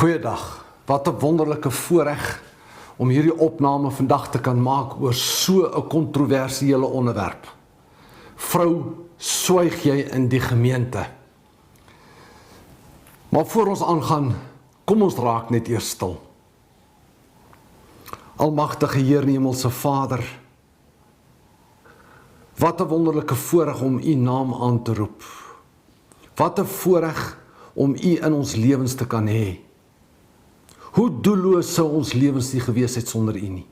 Goeiedag, wat 'n wonderlike voorreg om hierdie opname vandag te kan maak oor so 'n kontroversiële onderwerp. Vrou, swyg jy in die gemeente? Maar voor ons aangaan, kom ons raak net eers stil. Almagtige Heer, Hemelse Vader, wat 'n wonderlike voorreg om U naam aan te roep. Wat 'n voorreg om U in ons lewens te kan hê. Hoe doelloos sou ons lewens nie gewees het sonder U nie.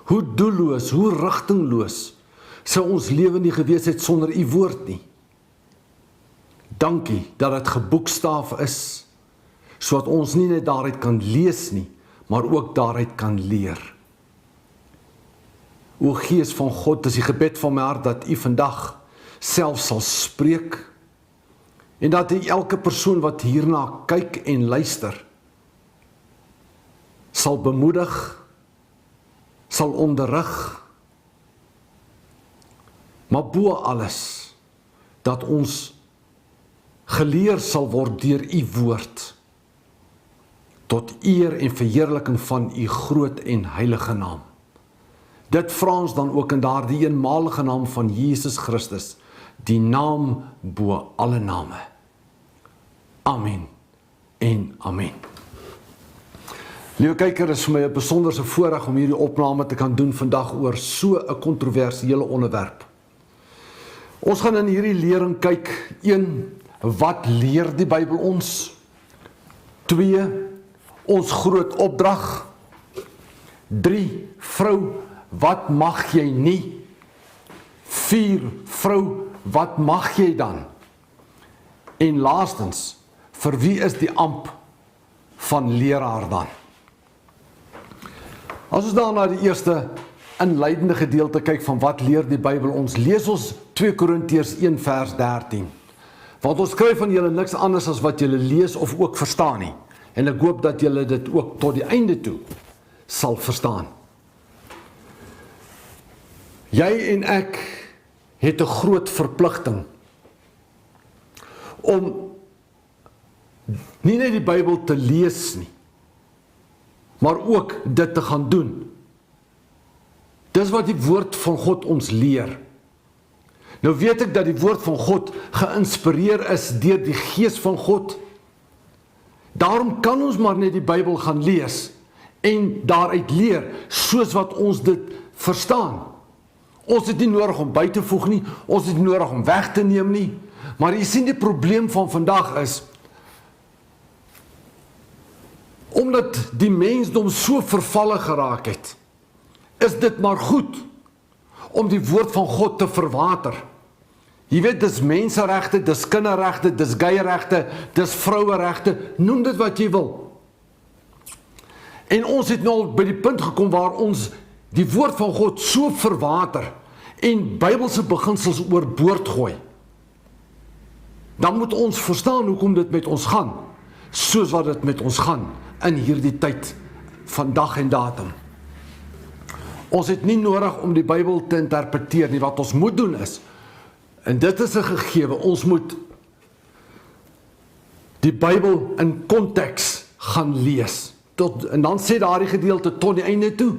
Hoe doelloos, hoe rigtingloos sou ons lewe nie gewees het sonder U woord nie. Dankie dat dit geboekstaaf is, sodat ons nie net daaruit kan lees nie, maar ook daaruit kan leer. O Gees van God, dis die gebed van my hart dat U vandag self sal spreek en dat U elke persoon wat hierna kyk en luister sal bemoedig, sal onderrig, maar bo alles dat ons geleer sal word deur U woord tot eer en verheerliking van U groot en heilige naam. Dit vra ons dan ook in daardie eenmalige naam van Jesus Christus, die naam bo alle name. Amen en amen. Liewe kyker, is vir my 'n besonderse voorreg om hierdie opname te kan doen vandag oor so 'n kontroversiële onderwerp. Ons gaan in hierdie lering kyk, 1, wat leer die Bybel ons? 2, ons groot opdrag. 3, vrou, wat mag jy nie? 4, vrou, wat mag jy dan? En laastens, vir wie is die amp van leraar dan? As ons dan na die eerste inleidende gedeelte kyk van wat leer die Bybel ons, lees ons 2 Korintiërs 1 vers 13. Want ons skryf van julle niks anders as wat julle lees of ook verstaan nie. En ek hoop dat julle dit ook tot die einde toe sal verstaan. Jy en ek het 'n groot verpligting om nie net die Bybel te lees nie, maar ook dit te gaan doen. Dis wat die woord van God ons leer. Nou weet ek dat die woord van God geïnspireer is deur die Gees van God. Daarom kan ons maar net die Bybel gaan lees en daaruit leer, soos wat ons dit verstaan. Ons het nie nodig om by te voeg nie, ons het nie nodig om weg te neem nie, maar jy sien die probleem van vandag is, omdat die mensdom so vervalle geraak het, is dit maar goed om die woord van God te verwater. Jy weet, dis menseregte, dis kinderregte, dis geyregte, dis vroueregte, noem dit wat jy wil. En ons het nou al by die punt gekom waar ons die woord van God so verwater en Bybelse beginsels oorboord gooi. Dan moet ons verstaan hoekom dit met ons gaan, soos wat dit met ons gaan in hierdie tyd van dag en datum. Ons het nie nodig om die Bybel te interpreteer nie, wat ons moet doen is, en dit is 'n gegewe, ons moet die Bybel in konteks gaan lees. En dan sê daardie gedeelte tot die einde toe.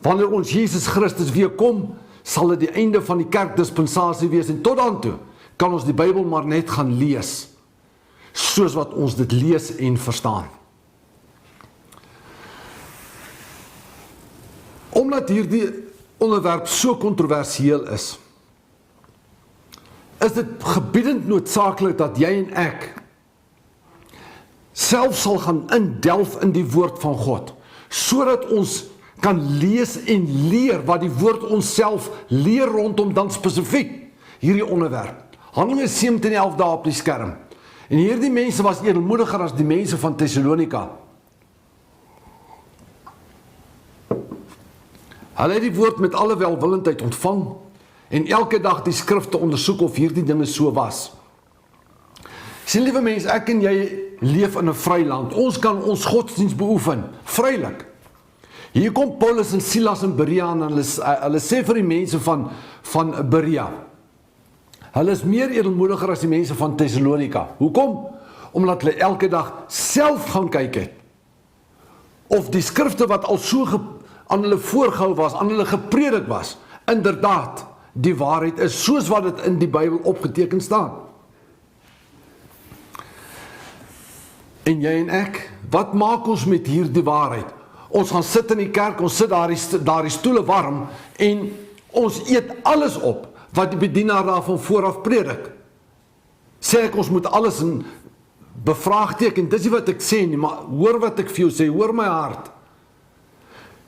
Wanneer ons Jesus Christus weer kom, sal dit die einde van die kerkdispensasie wees, en tot dan toe kan ons die Bybel maar net gaan lees, soos wat ons dit lees en verstaan. Omdat hierdie onderwerp so kontroversieel is dit gebiedend noodsaaklik dat jy en ek self sal gaan indelf in die woord van God, sodat ons kan lees en leer wat die woord ons self leer rondom dan spesifiek hierdie onderwerp. Handelinge 17:11 daar op die skerm. En hierdie mense was edelmoediger as die mense van Thessalonika. Hulle het die woord met alle welwillendheid ontvang en elke dag die skrifte ondersoek of hierdie dinge so was. Sien, liewe mense, ek en jy leef in 'n vry land. Ons kan ons godsdienst beoefen, vrylik. Hier kom Paulus en Silas in Berea en hulle sê vir die mense van Berea, hulle is meer edelmoediger as die mense van Thessalonika. Hoekom? Omdat hulle elke dag self gaan kyk het of die skrifte wat al so aan hulle voorgehou was, aan hulle gepredik was, inderdaad die waarheid is, soos wat dit in die Bybel opgeteken staan. En jy en ek, wat maak ons met hierdie waarheid? Ons gaan sit in die kerk, ons sit daar die stoele warm, en ons eet alles op, wat die bedienaar daarvan vooraf predik. Sê ek, ons moet alles bevraagteken, dis nie wat ek sê nie, maar hoor wat ek vir jou sê, hoor my hart.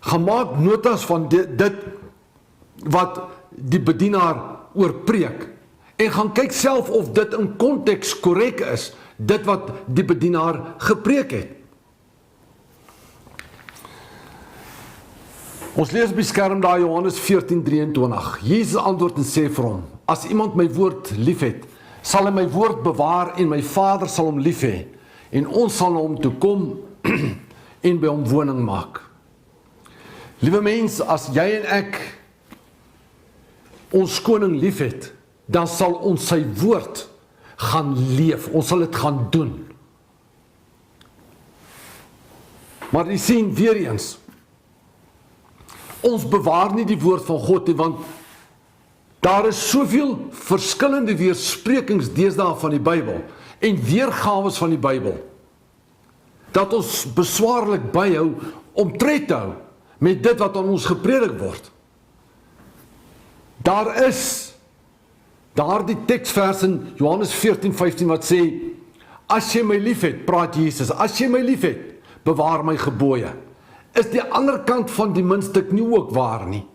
Gaan maak notas van dit wat die bedienaar oorpreek, en gaan kyk self of dit in konteks korrek is, dit wat die bedienaar gepreek het. Ons lees op die skerm daar Johannes 14:23. Jesus antwoord en sê vir hom, as iemand my woord lief het, sal hy my woord bewaar en my Vader sal hom lief hê, en ons sal na hom toe kom en by hom woning maak. Liewe mens, as jy en ek ons koning lief het, dan sal ons sy woord gaan leef, ons sal dit gaan doen. Maar jy sien weer eens, ons bewaar nie die woord van God nie, want daar is soveel verskillende weersprekings deesdae van die Bybel, en weergawes van die Bybel, dat ons beswaarlik byhou om tred te hou met dit wat aan ons gepredik word. Daar is daardie teksvers in Johannes 14:15 wat sê, as jy my lief het, praat Jesus, as jy my lief het, bewaar my gebooie. Is die ander kant van die muntstuk nie ook waar nie?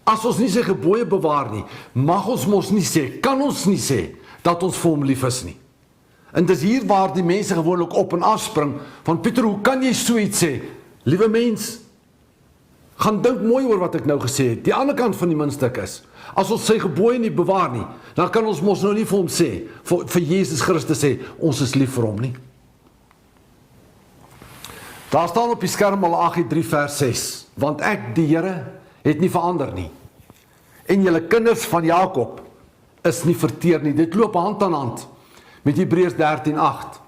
As ons nie sy gebooie bewaar nie, mag ons mos nie sê, kan ons nie sê, dat ons vir hom lief is nie. En dis hier waar die mense gewoonlik op en afspring, van Pieter, hoe kan jy so iets sê? Liewe mens, gaan dink mooi oor wat ek nou gesê het. Die ander kant van die muntstuk is, as ons sy gebooie nie bewaar nie, dan kan ons mos nou nie vir hom sê, vir Jesus Christus sê, ons is lief vir hom nie. Daar staan op die skerm Malagi 3:6, want ek, die Here, het nie verander nie. En julle kinders van Jakob is nie verteer nie. Dit loop hand aan hand met Hebreërs 13:8.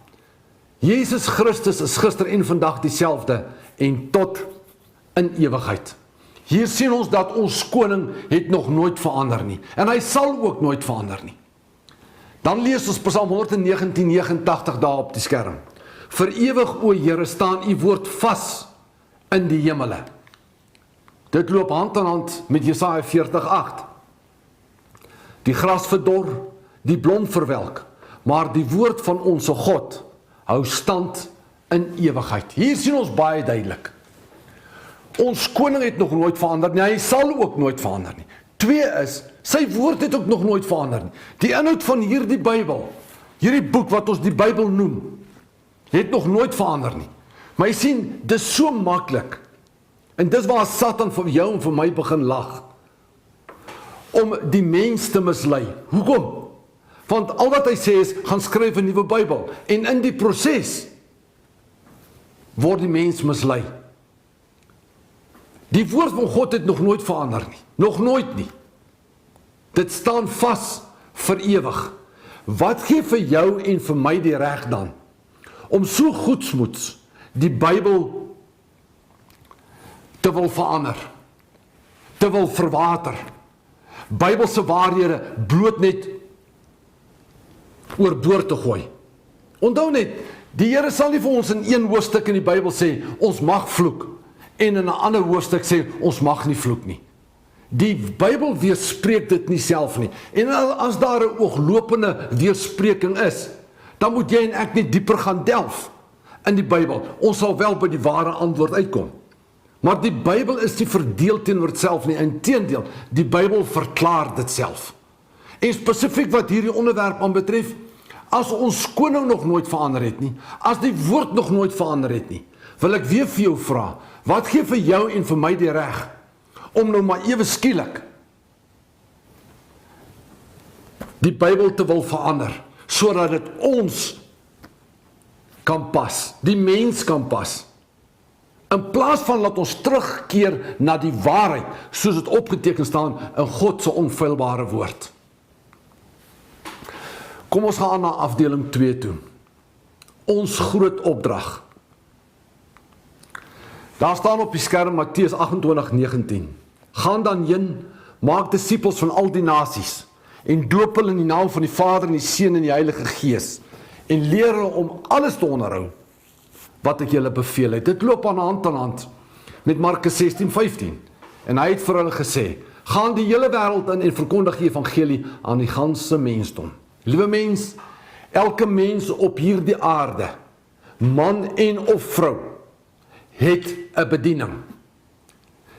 Jesus Christus is gister en vandag dieselfde en tot in ewigheid. Hier sien ons dat ons koning het nog nooit verander nie. En hy sal ook nooit verander nie. Dan lees ons Psalm 119:89 daar op die skerm. Vir ewig, o Here, staan u woord vas in die hemele. Dit loop hand aan hand met Jesaja 40:8. Die gras verdor, die blom verwelk, maar die woord van ons God hou stand in ewigheid. Hier sien ons baie duidelik. Ons koning het nog nooit verander nie, hy sal ook nooit verander nie. 2 is, sy woord het ook nog nooit verander nie. Die inhoud van hierdie Bybel, hierdie boek wat ons die Bybel noem, het nog nooit verander nie. Maar jy sien, dis so maklik. En dis waar Satan vir jou en vir my begin lag. Om die mens te mislei. Hoekom? Want al wat hy sê is, gaan skryf 'n nuwe Bybel. En in die proses word die mens mislei. Die woord van God het nog nooit verander nie. Nog nooit nie. Dit staan vas vir ewig. Wat gee vir jou en vir my die reg dan om so goedsmoeds die Bybel te wil verander, te wil verwater, Bybelse waarhede bloot net oorboord te gooi? Onthou net, die Here sal nie vir ons in een hoofstuk in die Bybel sê, ons mag vloek, en in 'n ander hoofstuk sê, ons mag nie vloek nie. Die Bybel weerspreek dit nie self nie. En as daar 'n ooglopende weerspreking is, dan moet jy en ek net dieper gaan delf in die Bybel. Ons sal wel by die ware antwoord uitkom. Maar die Bybel is nie verdeel teenoor dit self nie. Inteendeel, die Bybel verklaar dit self. En spesifiek wat hierdie onderwerp aanbetref, as ons koning nog nooit verander het nie, as die woord nog nooit verander het nie, wil ek weer vir jou vra, wat gee vir jou en vir my die reg om nou maar ewe skielik die Bybel te wil verander, sodat dit ons kan pas, die mens kan pas, in plaas van laat ons terugkeer na die waarheid, soos dit opgeteken staan in God se onfeilbare woord. Kom ons gaan na afdeling 2 toe. Ons groot opdrag. Daar staan op die skerm Matteus 28:19. Gaan dan heen, maak disippels van al die nasies en doop hulle in die naam van die Vader en die Seun en die Heilige Gees en leer hulle om alles te onderhou wat ek julle beveel het. Dit loop aan hand met Markus 16:15. En hy het vir hulle gesê, gaan die hele wêreld in en verkondig die evangelie aan die ganse mensdom. Liewe mens, elke mens op hierdie aarde, man en of vrou, het 'n bediening.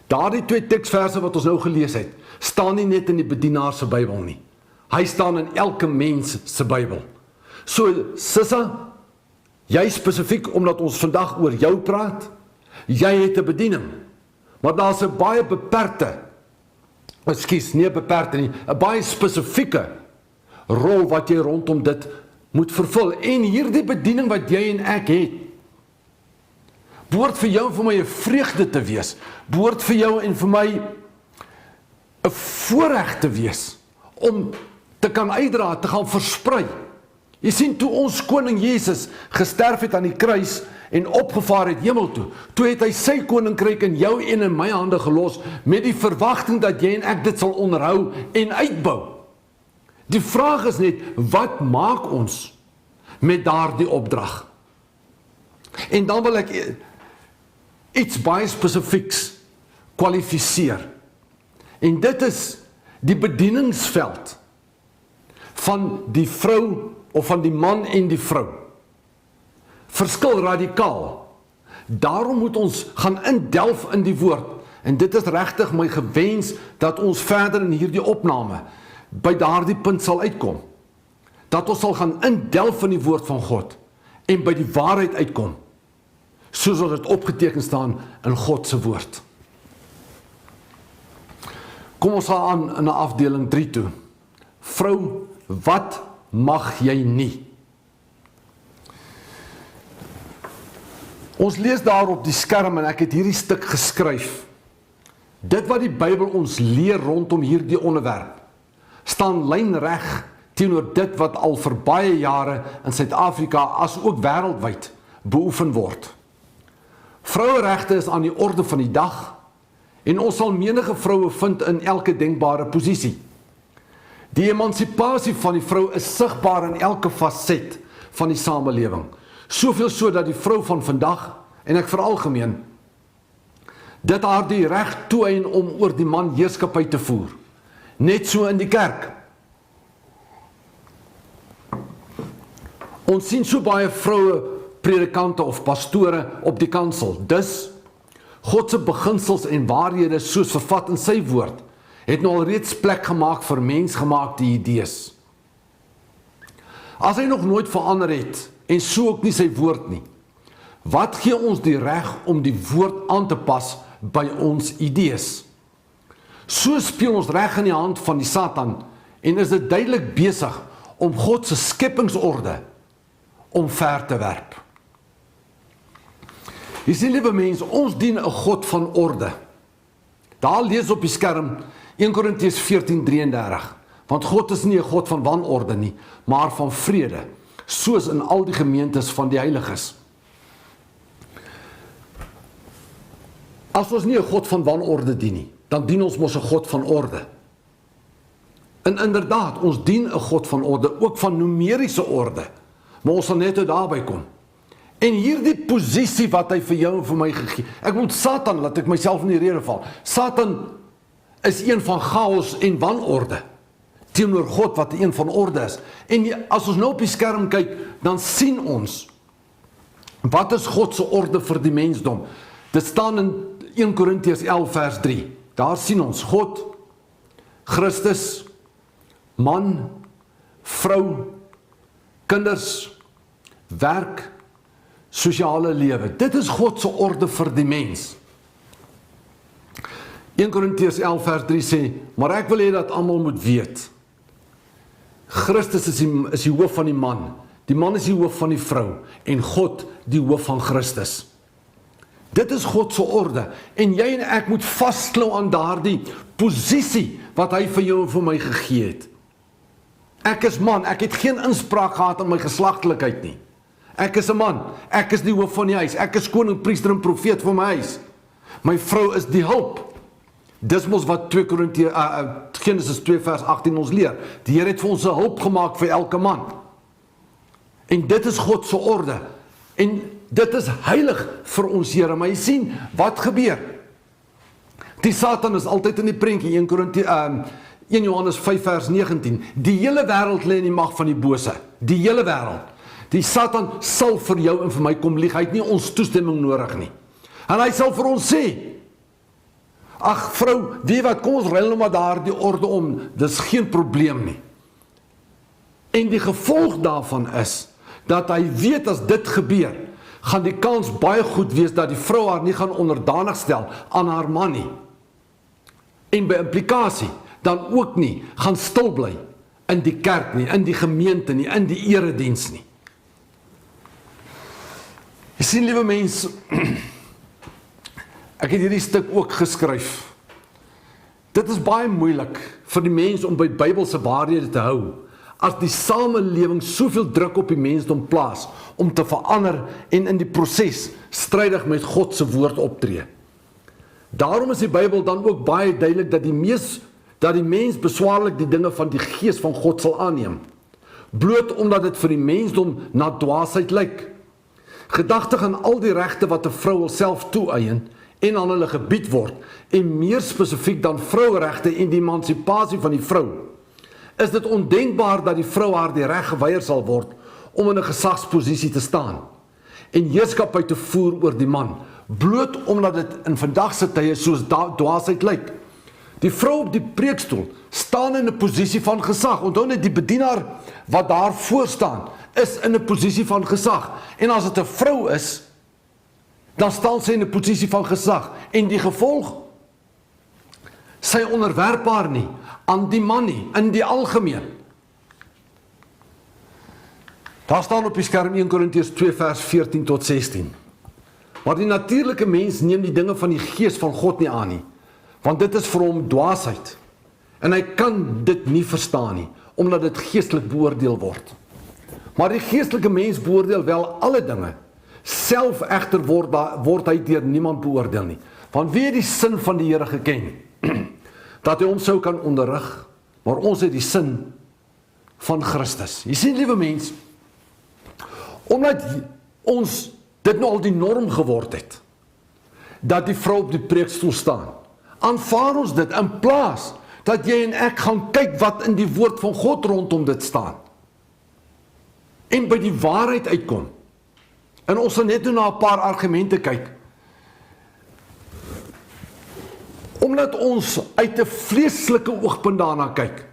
Daardie 2 teksverse wat ons nou gelees het, staan nie net in die bedienaar se Bybel nie. Hy staan in elke mens se Bybel. So, Sissa, jy spesifiek omdat ons vandag oor jou praat, jy het 'n bediening. Maar daar's 'n baie beperkte, nie beperkte nie, 'n baie spesifieke rol wat jy rondom dit moet vervul. En hierdie bediening wat jy en ek het, behoort vir jou en vir my 'n vreugde te wees, behoort vir jou en vir my 'n voorreg te wees, om te kan uitdra, te gaan versprei. Jy sien, toe ons koning Jesus gesterf het aan die kruis en opgevaar het hemel toe het hy sy koninkryk in jou en in my hande gelos, met die verwagting dat jy en ek dit sal onderhou en uitbou. Die vraag is net, wat maak ons met daardie opdrag? En dan wil ek iets baie spesifieks kwalifiseer. En dit is die bedieningsveld van die vrou of van die man en die vrou. Verskil radikaal. Daarom moet ons gaan indelf in die woord. En dit is regtig my gewens dat ons verder in hierdie opname by daardie punt sal uitkom. Dat ons sal gaan indelf in die woord van God en by die waarheid uitkom, soos dit opgeteken staan in God se woord. Kom ons gaan aan in afdeling 3 toe. Vrou, wat mag jy nie? Ons lees daar op die skerm en ek het hierdie stuk geskryf. Dit wat die Bybel ons leer rondom hierdie onderwerp, staan lynreg teenoor dit wat al vir baie jare in Suid-Afrika as ook wêreldwyd beoefen word. Vroueregte is aan die orde van die dag en ons sal menige vroue vind in elke denkbare posisie. Die emansipasie van die vrou is sigbaar in elke faset van die samelewing. Soveel so dat die vrou van vandag, en ek veralgemeen, dit haar die reg toeëien om oor die man heerskappy te voer. Net so in die kerk. Ons sien so baie vroue predikante of pastore op die kansel. Dus, God se beginsels en waarhede soos vervat in sy woord, het nou al reeds plek gemaak vir mensgemaakte idees. As hy nog nooit verander het, en so ook nie sy woord nie, wat gee ons die reg om die woord aan te pas by ons idees? So speel ons reg in die hand van die Satan, en is dit duidelik besig om God se skepingsorde omver te werp. Jy sien, liewe mens, ons dien 'n God van orde. Daar lees op die skerm 1 Korintiërs 14:33, want God is nie 'n God van wanorde nie, maar van vrede, soos in al die gemeentes van die heiliges. As ons nie 'n God van wanorde dien nie, dan dien ons mos 'n God van orde. En inderdaad, ons dien 'n God van orde, ook van numeriese orde, maar ons sal net daarby kom. En hierdie posisie wat hy vir jou en vir my gegee, ek moet Satan, laat ek myself in die rede val, Satan is een van chaos en wanorde, teenoor God wat een van orde is. En as ons nou op die skerm kyk, dan sien ons, wat is God se orde vir die mensdom? Dit staan in 1 Korintiërs 11 vers 3, daar sien ons God, Christus, man, vrou, kinders, werk, sosiale lewe. Dit is God se orde vir die mens. 1 Korintiërs 11 vers 3 sê, maar ek wil hê dat almal moet weet, Christus is die hoof van die man is die hoof van die vrou, en God die hoof van Christus. Dit is God se orde, en jy en ek moet vasklou aan daardie posisie wat hy vir jou en vir my gegee het. Ek is man, ek het geen inspraak gehad in my geslagtelikheid nie. Ek is 'n man, ek is die hoof van die huis, ek is koning, priester en profeet van my huis. My vrou is die hulp. Dis mos wat Genesis 2 vers 18 ons leer. Die Here het vir ons 'n hulp gemaak vir elke man. En dit is God se orde. En dit is heilig vir ons Here. Maar jy sien, wat gebeur? Die Satan is altyd in die prentjie, 1 Johannes 5 vers 19. Die hele wêreld lê in die mag van die bose. Die hele wêreld. Die Satan sal vir jou en vir my kom lieg. Hy het nie ons toestemming nodig nie. En hy sal vir ons sê, ag vrou, weet wat, kom ons ruil nou maar daar die orde om, dis geen probleem nie. En die gevolg daarvan is, dat hy weet as dit gebeur, gaan die kans baie goed wees dat die vrou haar nie gaan onderdanig stel aan haar man nie. En by implikasie, dan ook nie gaan stil bly in die kerk nie, in die gemeente nie, in die erediens nie. Jy sien, liewe mens, ek het hierdie stuk ook geskryf. Dit is baie moeilik vir die mens om by Bybelse waarhede te hou, as die samelewing soveel druk op die mensdom plaas, om te verander en in die proses strydig met God se woord optree. Daarom is die Bybel dan ook baie duidelik dat die mens beswaarlik die dinge van die Gees van God sal aanneem, bloot omdat dit vir die mensdom na dwaasheid lyk. Gedagtig aan al die regte wat 'n vrou self toeëien en aan hulle gebied word, en meer spesifiek dan vroueregte en die emansipasie van die vrou, is dit ondenkbaar dat die vrou haar die reg geweier sal word om in 'n gesagsposisie te staan en heerskappy te voer oor die man, bloot omdat dit in vandag se tye soos dwaasheid lyk. Die vrou op die preekstoel staan in 'n posisie van gesag. Onthou net, die bedienaar wat daar voor staan, is in 'n posisie van gesag. En as dit 'n vrou is, dan staan sy in 'n posisie van gesag. En die gevolg, sy onderwerp haar nie aan die man nie, in die algemeen. Daar staan op die skerm 1 Korintiërs 2 vers 14 tot 16. Maar die natuurlike mens neem die dinge van die Gees van God nie aan nie, want dit is vir hom dwaasheid. En hy kan dit nie verstaan nie, omdat dit geestelik beoordeel word. Maar die geestelike mens beoordeel wel alle dinge. Self egter word hy deur niemand beoordeel nie. Want wie het die sin van die Here geken? Dat hy hom sou kan onderrig, maar ons het die sin van Christus. Jy sien, liewe mens, omdat ons dit nou al die norm geword het, dat die vrou op die preekstoel staan, aanvaar ons dit in plaas dat jy en ek gaan kyk wat in die woord van God rondom dit staan. En by die waarheid uitkom. En ons sal net na 'n paar argumente kyk. Omdat ons uit 'n vleeslike oogpunt daarna kyk,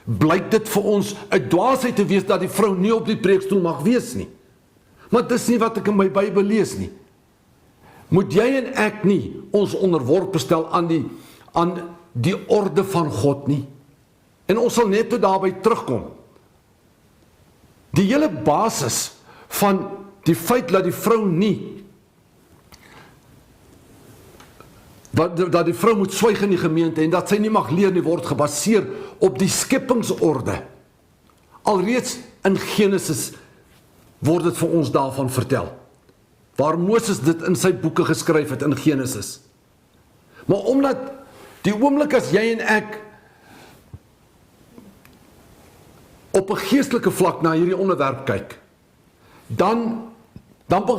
blyk dit vir ons 'n dwaasheid te wees dat die vrou nie op die preekstoel mag wees nie. Maar dis nie wat ek in my Bybel lees nie. Moet jy en ek nie ons onderworpe stel aan die orde van God nie? En ons sal net daarby terugkom. Die hele basis van die feit dat die vrou nie, dat die vrou moet swyg in die gemeente en dat sy nie mag leer nie, word gebaseer op die skepingsorde. Alreeds in Genesis word dit vir ons daarvan vertel, waar Moses dit in sy boeke geskryf het in Genesis. Maar omdat die oomblik as jy en ek op 'n geestelike vlak na hierdie onderwerp kyk, dan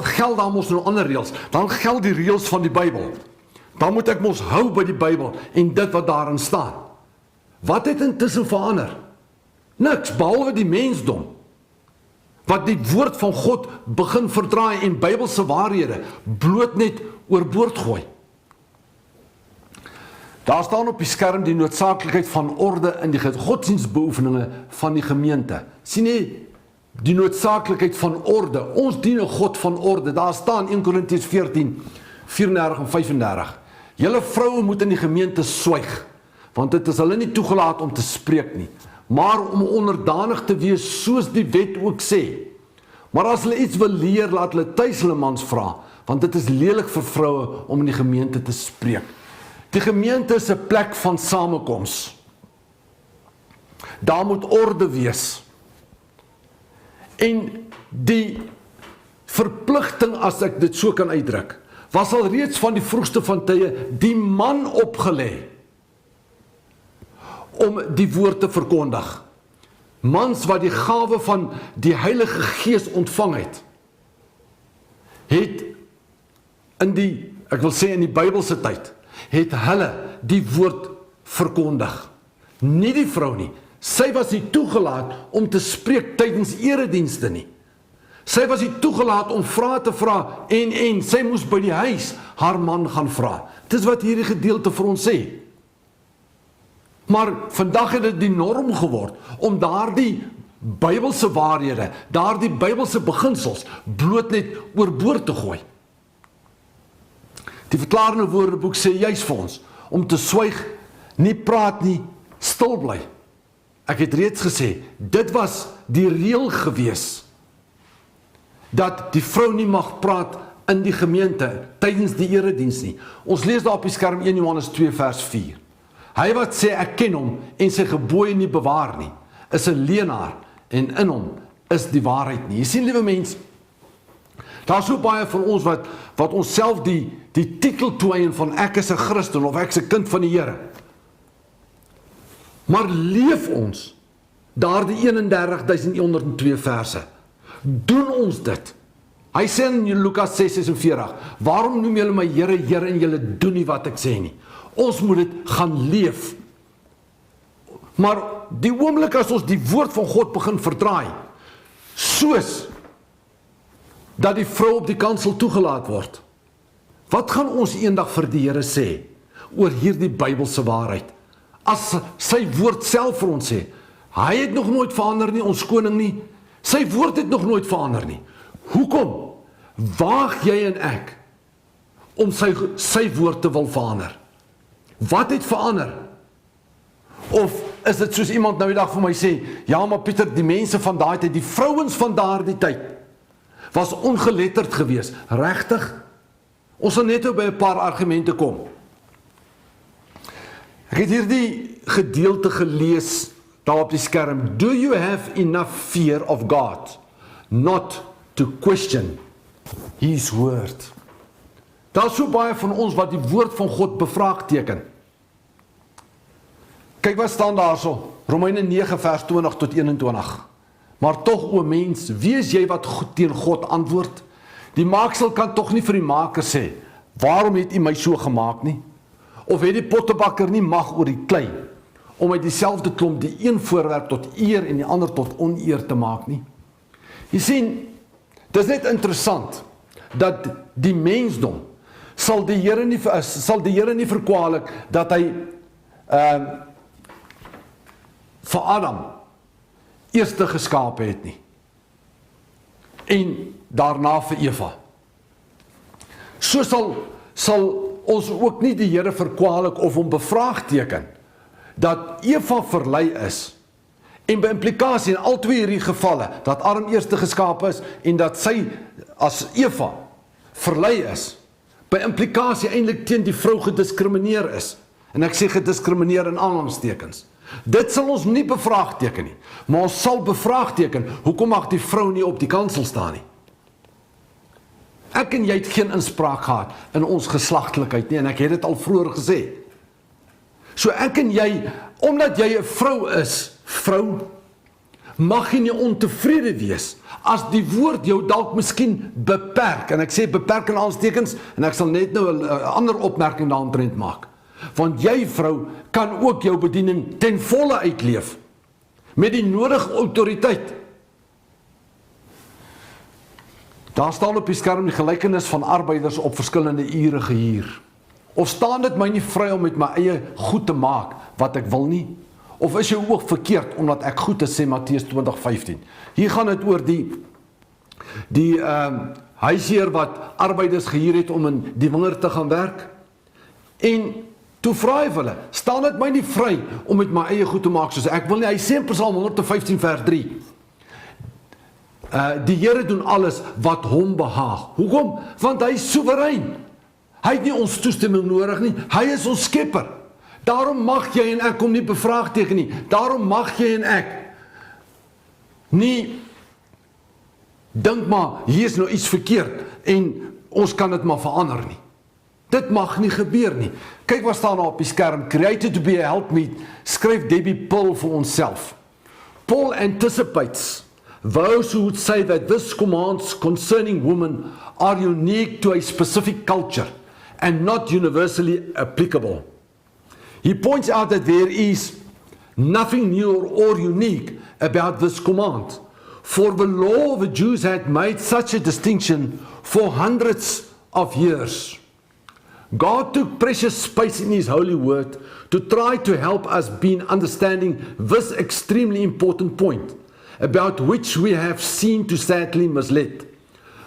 geld daar mos nou ander reëls. Dan geld die reëls van die Bybel. Dan moet ek mos hou by die Bybel en dit wat daarin staan. Wat het intussen verander? Niks, behalwe die mensdom, wat die woord van God begin verdraai en Bybelse waarhede bloot net oorboord gooi. Daar staan op die skerm die noodsaaklikheid van orde in die godsdienstbeoefeninge van die gemeente. Sien jy die noodsaaklikheid van orde? Ons dien 'n God van orde. Daar staan 1 Korintiërs 14, 34 en 35. Julle vroue moet in die gemeente swyg, want dit is hulle nie toegelaat om te spreek nie, maar om onderdanig te wees soos die wet ook sê. Maar as hulle iets wil leer, laat hulle tuis hulle mans vra, want dit is lelik vir vroue om in die gemeente te spreek. Die gemeente is 'n plek van samekoms. Daar moet orde wees. En die verpligting, as ek dit so kan uitdruk, was al reeds van die vroegste van tye die man opgelê om die woord te verkondig. Mans wat die gawe van die Heilige Gees ontvang het in die, ek wil sê in die Bybelse tyd, het hulle die woord verkondig. Nie die vrou nie. Sy was nie toegelaat om te spreek tydens eredienste nie. Sy was nie toegelaat om vrae te vra en sy moes by die huis haar man gaan vra. Dis wat hierdie gedeelte vir ons sê. Maar vandag het dit die norm geword om daardie Bybelse waarhede, daardie Bybelse beginsels bloot net oorboord te gooi. Die Verklarende Woordeboek sê juis vir ons om te swyg, nie praat nie, stil bly. Ek het reeds gesê, dit was die reël gewees dat die vrou nie mag praat in die gemeente tydens die erediens nie. Ons lees daar op die skerm 1 Johannes 2 vers 4. Hy wat sê ek ken hom en sy gebooie nie bewaar nie, is 'n leienaar en in hom is die waarheid nie. Jy sien, liewe mens, daar is so baie van ons wat ons self die titel toeëien van ek is 'n Christen of ek is 'n kind van die Here. Maar leef ons daardie 31.102 verse? Doen ons dit? Hy sê in Lukas 6:46, waarom noem julle my Here, Here en julle doen nie wat ek sê nie? Ons moet dit gaan leef. Maar die oomblik as ons die woord van God begin verdraai, soos dat die vrou op die kansel toegelaat word, wat gaan ons eendag vir die Here sê oor hierdie Bybelse waarheid? As sy woord self vir ons sê, hy het nog nooit verander nie, ons koning nie, sy woord het nog nooit verander nie. Hoekom waag jy en ek om sy woord te wil verander? Wat het verander? Of is dit soos iemand nou die dag vir my sê, ja maar Pieter, die mense van daai tyd, die vrouens van daardie tyd, was ongeletterd gewees. Regtig? Ons sal net by 'n paar argumente kom. Ek het hierdie gedeelte gelees daar op die skerm. Do you have enough fear of God not to question His word? Daar is so baie van ons wat die woord van God bevraagteken. Kyk wat staan daar so, Romeine 9 vers 20 tot 21. Maar tog, o mens, wie is jy wat teen God antwoord? Die maaksel kan tog nie vir die maker sê, waarom het u my so gemaak nie? Of het die pottebakker nie mag oor die klei, om uit dieselfde klomp die een voorwerp tot eer en die ander tot oneer te maak nie? Jy sien, dit is net interessant, dat die mensdom, sal die Here nie verkwalik, dat hy vir Adam eerste geskape het nie. En daarna vir Eva. So sal ons ook nie die Here verkwalik of hom bevraagteken, dat Eva verlei is, en by implikasie in al twee hierdie gevalle, dat Adam eerste geskape is, en dat sy as Eva verlei is, by implikasie eintlik teen die vrou gediskrimineer is. En ek sê gediskrimineer in aanhalingstekens. Dit sal ons nie bevraagteken nie, maar ons sal bevraagteken, hoekom mag die vrou nie op die kansel staan nie? Ek en jy het geen inspraak gehad in ons geslagtelikheid nie, en ek het dit al vroeër gesê. So ek en jy, omdat jy 'n vrou is, vrou, mag jy nie ontevrede wees, as die woord jou dalk miskien beperk, en ek sê beperk in aanstekens, en ek sal net nou 'n ander opmerking daaromtrent maak. Want jy, vrou, kan ook jou bediening ten volle uitleef, met die nodige autoriteit. Daar staan op die skerm die gelykenis van arbeiders op verskillende ure gehuur. Of staan dit my nie vry om met my eie goed te maak, wat ek wil nie? Of is jou oog verkeerd, omdat ek goed is, sê Matteus 20:15. Hier gaan dit oor die huisheer wat arbeiders gehuur het om in die wingerd te gaan werk. En toe vra hy vir hulle, staan dit my nie vry om met my eie goed te maak soos ek wil nie? Hy sê in Psalm 115 vers 3. Die Here doen alles wat hom behaag. Hoekom? Want hy is soewerein. Hy het nie ons toestemming nodig nie. Hy is ons skepper. Daarom mag jy en ek hom nie bevraagteken nie. Daarom mag jy en ek nie dink maar, hier is nou iets verkeerd en ons kan dit maar verander nie. Dit mag nie gebeur nie. Kyk wat staan daar op die skerm. Created to be a helpmeet, skryf Debbie Paul vir onsself. Paul anticipates those who would say that this commands concerning women are unique to a specific culture and not universally applicable. He points out that there is nothing new or unique about this command, for the law of the Jews had made such a distinction for hundreds of years. God took precious space in His holy word to try to help us be in understanding this extremely important point, about which we have seen to sadly misled.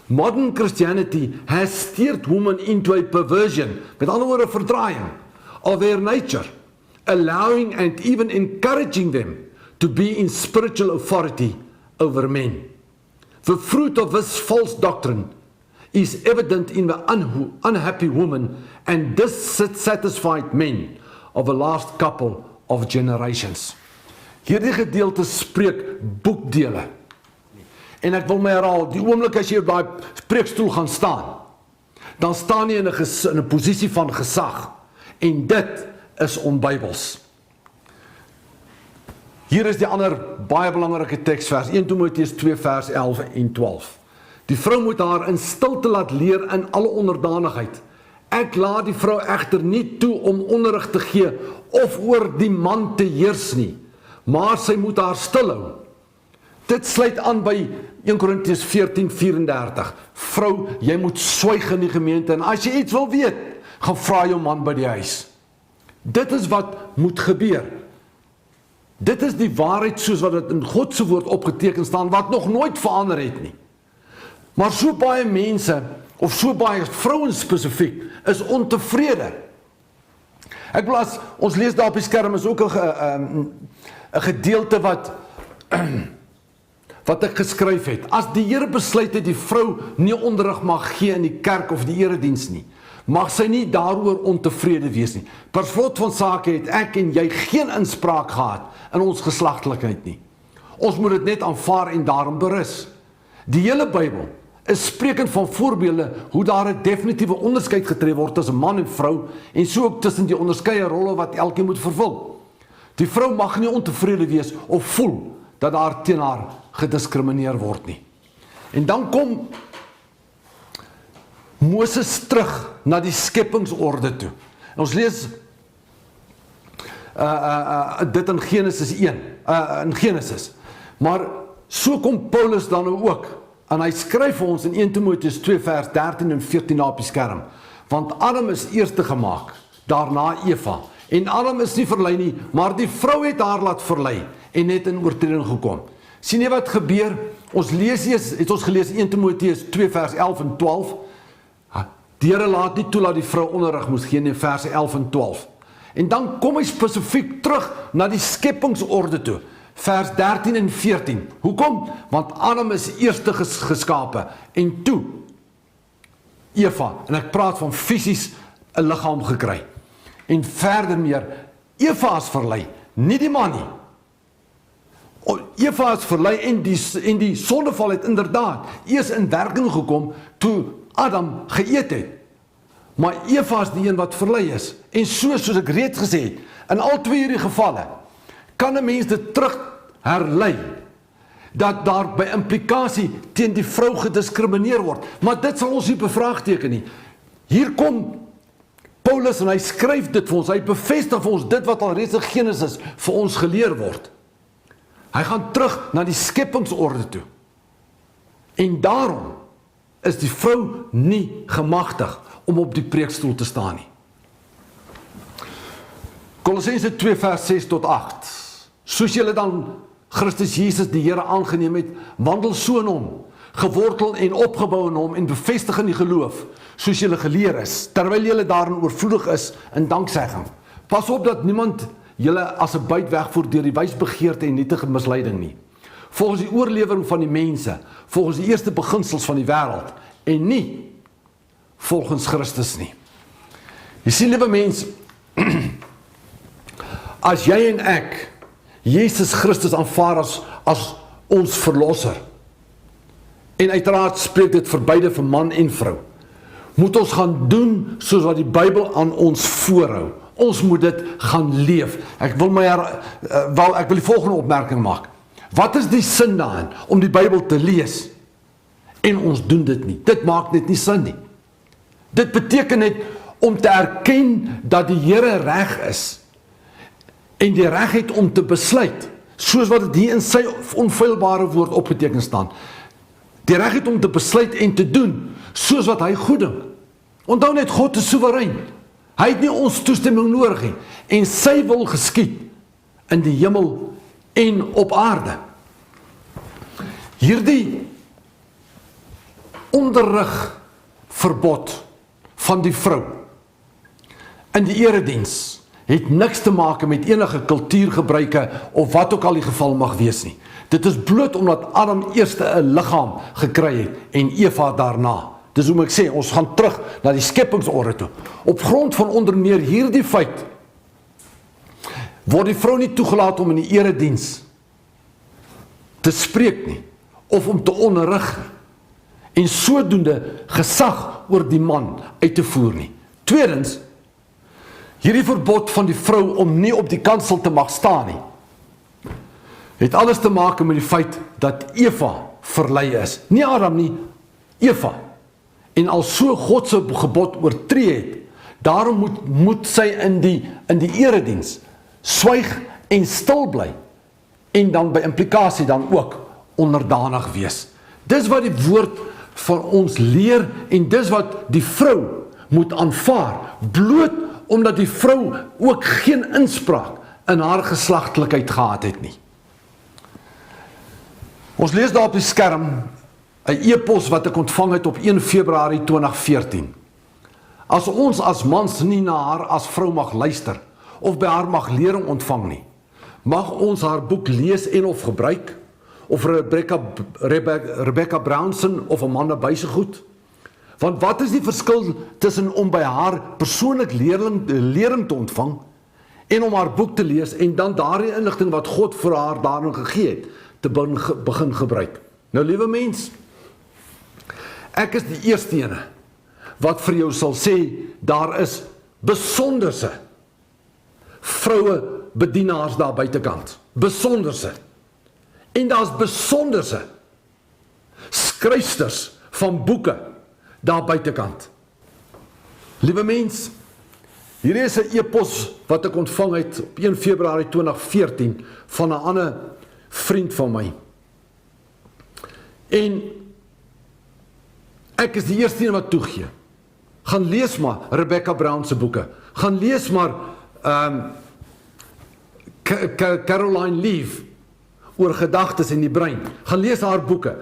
Modern Christianity has steered women into a perversion, met ander woorde verdraaiing, of their nature, allowing and even encouraging them to be in spiritual authority over men. The fruit of this false doctrine is evident in the unhappy women and dissatisfied men of the last couple of generations. Hierdie gedeelte spreek boekdele. En ek wil my herhaal, die oomblik as jy op daai preekstoel gaan staan, dan staan jy in 'n posisie van gesag. En dit is onbybels. Hier is die ander baie belangrike teksvers, 1 Timoteus 2 vers 11 en 12. Die vrou moet haar in stilte laat leer in alle onderdanigheid. Ek laat die vrou egter nie toe om onderrig te gee of oor die man te heers nie, maar sy moet haar stil hou. Dit sluit aan by 1 Korintiërs 14:34. Vrou, jy moet swyg in die gemeente en as jy iets wil weet, gaan vra jou man by die huis. Dit is wat moet gebeur. Dit is die waarheid soos wat dit in God se woord opgeteken staan, wat nog nooit verander het nie. Maar so baie mense, of so baie vrouens spesifiek, is ontevrede. Ek wil as, ons lees daar op die skerm, is ook 'n gedeelte wat ek geskryf het. As die Here besluit het die vrou nie onderrig mag gee in die kerk of die erediens nie, mag sy nie daaroor ontevrede wees nie. Per slot van sake het ek en jy geen inspraak gehad in ons geslagtelikheid nie. Ons moet dit net aanvaar en daarom berus. Die hele Bybel is sprekend van voorbeelde hoe daar 'n definitiewe onderskeid getref word tussen man en vrou en so ook tussen die onderskeie rolle wat elkeen moet vervul. Die vrou mag nie ontevrede wees of voel dat daar teen haar gediskrimineer word nie. En dan kom Moses terug na die skepingsorde toe. En ons lees dit in Genesis 1, in Genesis. Maar so kom Paulus dan nou ook, en hy skryf vir ons in 1 Timoteus 2 vers 13 en 14 op die skerm, want Adam is eerste gemaak, daarna Eva, en Adam is nie verlei nie, maar die vrou het haar laat verlei, en het in oortreding gekom. Sien jy wat gebeur? Ons lees het ons gelees 1 Timoteus 2 vers 11 en 12, die Here laat nie toe dat die vrou onderrig moes gee in verse 11 en 12. En dan kom hy spesifiek terug na die skepingsorde toe, vers 13 en 14. Hoekom? Want Adam is eerste geskape en toe Eva, en ek praat van fisies 'n liggaam gekry. En verder meer, Eva is verlei, nie die man nie. Eva is verlei en die sondeval het inderdaad eers in werking gekom toe Adam geëet het. Maar Eva is die een wat verlei is. En soos ek reeds gesê het, in al twee hierdie gevalle, kan 'n mens dit terug herlei, dat daar by implikasie teen die vrou gediskrimineer word. Maar dit sal ons nie bevraagteken nie. Hier kom Paulus en hy skryf dit vir ons, hy bevestig vir ons dit wat al reeds in Genesis vir ons geleer word. Hy gaan terug na die skepingsorde toe. En daarom is die vrou nie gemagtig om op die preekstoel te staan nie. Kolossense 2 vers 6 tot 8. Soos julle dan Christus Jesus die Here aangeneem het, wandel so in hom, gewortel en opgebou in hom en bevestig in die geloof, soos julle geleer is, terwyl julle daarin oorvloedig is in danksegging. Pas op dat niemand julle as 'n buit wegvoer deur die wysbegeerte en nietige misleiding nie. Volgens die oorlewering van die mense, volgens die eerste beginsels van die wêreld en nie volgens Christus nie. Jy sien, liewe mens, as jy en ek Jesus Christus aanvaar as ons verlosser, en uiteraard spreek dit vir beide vir man en vrou, moet ons gaan doen soos wat die Bybel aan ons voorhou. Ons moet dit gaan leef. Ek wil die volgende opmerking maak. Wat is die sin daarin om die Bybel te lees en ons doen dit nie? Dit maak net nie sin nie. Dit beteken net om te erken dat die Here reg is en die reg het om te besluit, soos wat dit hier in sy onfeilbare woord opgeteken staan. Die reg het om te besluit en te doen, soos wat hy goeddink. Onthou net, God is soewerein. Hy het nie ons toestemming nodig nie, en sy wil geskied in die hemel en op aarde. Hierdie onderrigverbod van die vrou in die erediens het niks te maak met enige kultuurgebruike of wat ook al die geval mag wees nie. Dit is bloot omdat Adam eers 'n liggaam gekry het en Eva daarna. Dis hoe ek sê, ons gaan terug na die skepingsorde toe. Op grond van onder meer hierdie feit word die vrou nie toegelaat om in die erediens te spreek nie, of om te onderrig nie, en sodoende gesag oor die man uit te voer nie. Tweedens, hierdie verbod van die vrou om nie op die kansel te mag staan nie, het alles te maak met die feit dat Eva verlei is. Nie Adam nie, Eva. En al so God se gebod oortree het, daarom moet sy in die erediens swyg en stil bly, en dan by implikasie dan ook onderdanig wees. Dis wat die woord van ons leer, en dis wat die vrou moet aanvaar, bloot omdat die vrou ook geen inspraak in haar geslagtelikheid gehad het nie. Ons lees daar op die skerm 'n e-pos wat ek ontvang het op 1 Februarie 2014. As ons as mans nie na haar as vrou mag luister, of by haar mag lering ontvang nie, mag ons haar boek lees en of gebruik, of Rebecca Brownson of Amanda Bysegoed. Want wat is die verskil tussen om by haar persoonlik lering te ontvang, en om haar boek te lees, en dan daardie inligting wat God vir haar daarin gegee het, te begin gebruik? Nou, liewe mens, ek is die eerste ene wat vir jou sal sê, daar is besonderse vroue bedienaars daar buitekant. Besonderse. En daar is besonderse skryfsters van boeke daar buitekant. Liewe mens, hier is 'n e-pos wat ek ontvang het op 1 Februarie 2014 van 'n ander vriend van my. En ek is die eerste een wat toegee. Gaan lees maar Rebecca Brown se boeke. Gaan lees maar Caroline Leaf oor gedagtes in die brein. Gaan lees haar boeke.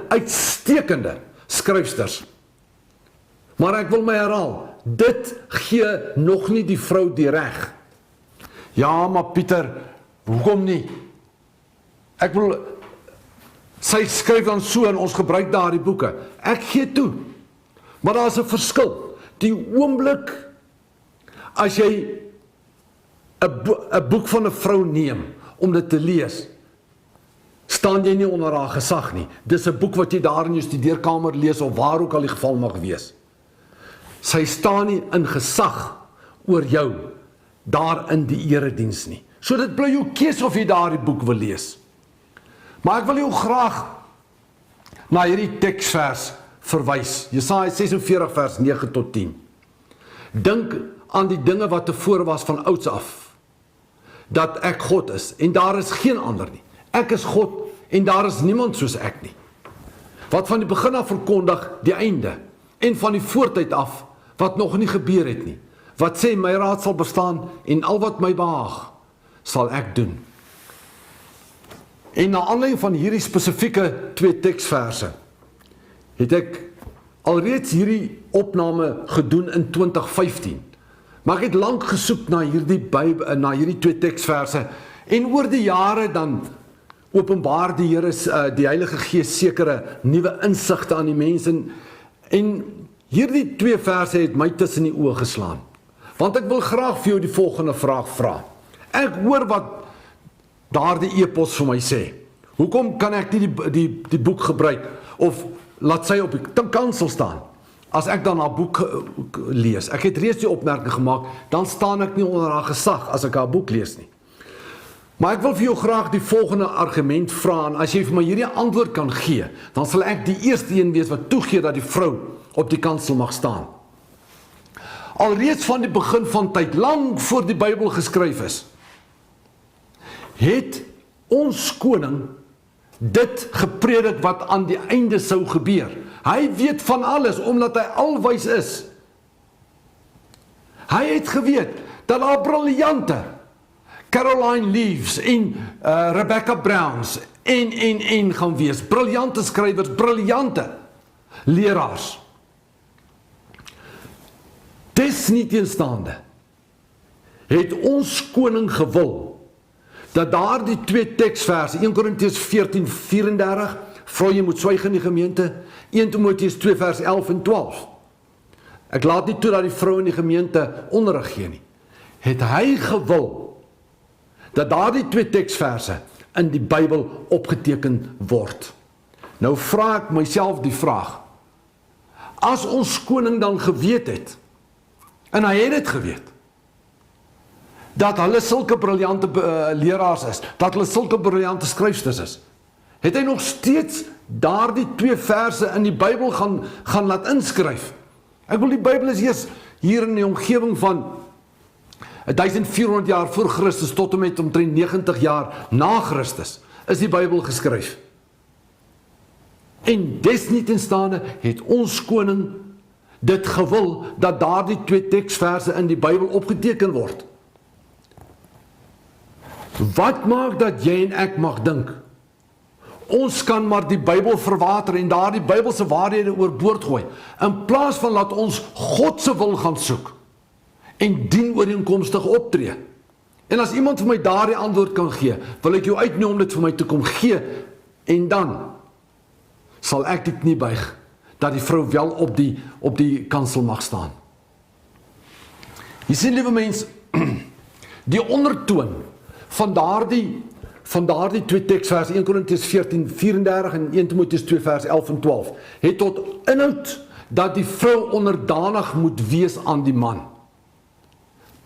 Uitstekende skryfsters. Maar ek wil my herhaal, dit gee nog nie die vrou die reg. Ja, maar Pieter, hoekom nie? Ek wil, sy skryf dan so en ons gebruik daar die boeke. Ek gee toe. Maar daar is 'n verskil. Die oomblik as jy 'n boek van 'n vrou neem om dit te lees, staan jy nie onder haar gesag nie. Dis 'n boek wat jy daar in jou studeerkamer lees of waar ook al die geval mag wees. Sy staan nie in gesag oor jou daar in die erediens nie. So dit bly jou keuse of jy daardie boek wil lees. Maar ek wil jou graag na hierdie teksvers verwys. Jesaja 46 vers 9 tot 10. Dink aan die dinge wat tevore was van ouds af, dat ek God is en daar is geen ander nie. Ek is God en daar is niemand soos ek nie. Wat van die begin af verkondig die einde, en van die voortyd af wat nog nie gebeur het nie. Wat sê my raad sal bestaan en al wat my behaag sal ek doen. En na aanleiding van hierdie spesifieke 2 teksverse het ek alreeds hierdie opname gedoen in 2015. Maar ek het lank gesoek na hierdie 2 teksverse, en oor die jare dan openbaar die Here, die Heilige Gees sekere nuwe insigte aan die mense, en hierdie 2 verse het my tussen die oë geslaan. Want ek wil graag vir jou die volgende vraag vra. Ek hoor wat daardie e-pos vir my sê. Hoekom kan ek nie die boek gebruik of laat sy op die kansel staan as ek dan haar boek lees, ek het reeds die opmerking gemaak, dan staan ek nie onder haar gesag as ek haar boek lees nie. Maar ek wil vir jou graag die volgende argument vra, en as jy vir my hierdie antwoord kan gee, dan sal ek die eerste een wees wat toegee dat die vrou op die kansel mag staan. Alreeds van die begin van tyd, lang voor die Bybel geskryf is, het ons koning dit gepredik wat aan die einde sou gebeur. Hy weet van alles, omdat hy alwys is. Hy het geweet dat daar briljante Caroline Leaves en Rebecca Browns en gaan wees. Briljante skrywers, briljante leraars. Desnieteenstaande het ons koning gewil dat daar die twee teksverse, 1 Korintiërs 14:34, vrou jy moet swyg in die gemeente, 1 Timoteus 2 vers 11 en 12. Ek laat nie toe dat die vrou in die gemeente onderrig gee nie. Het hy gewil dat daar die twee teksverse in die Bybel opgeteken word. Nou vra ek myself die vraag, as ons koning dan geweet het, en hy het dit geweet, dat hulle sulke briljante leraars is, dat hulle sulke briljante skryfsters is, het hy nog steeds daardie twee verse in die Bybel gaan laat inskryf. Ek wil die Bybel is eers hier in die omgewing van 1400 jaar voor Christus tot en met omtrent 90 jaar na Christus is die Bybel geskryf. En desnieteenstaande het ons koning dit gewil dat daardie twee teksverse in die Bybel opgeteken word. Wat maak dat jy en ek mag dink? Ons kan maar die Bybel verwater en daardie Bybelse waarhede oorboord gooi, in plaas van laat ons God se wil gaan soek en dienooreenkomstig optree. En as iemand vir my daardie antwoord kan gee, wil ek jou uitnooi om dit vir my te kom gee, en dan sal ek die knie buig dat die vrou wel op die kansel mag staan. Jy sien, liewe mens, die ondertoon van daardie twee teksverse, 1 Korintiërs 14:34 en 1 Timoteus 2 vers 11 en 12, het tot inhoud dat die vrou onderdanig moet wees aan die man.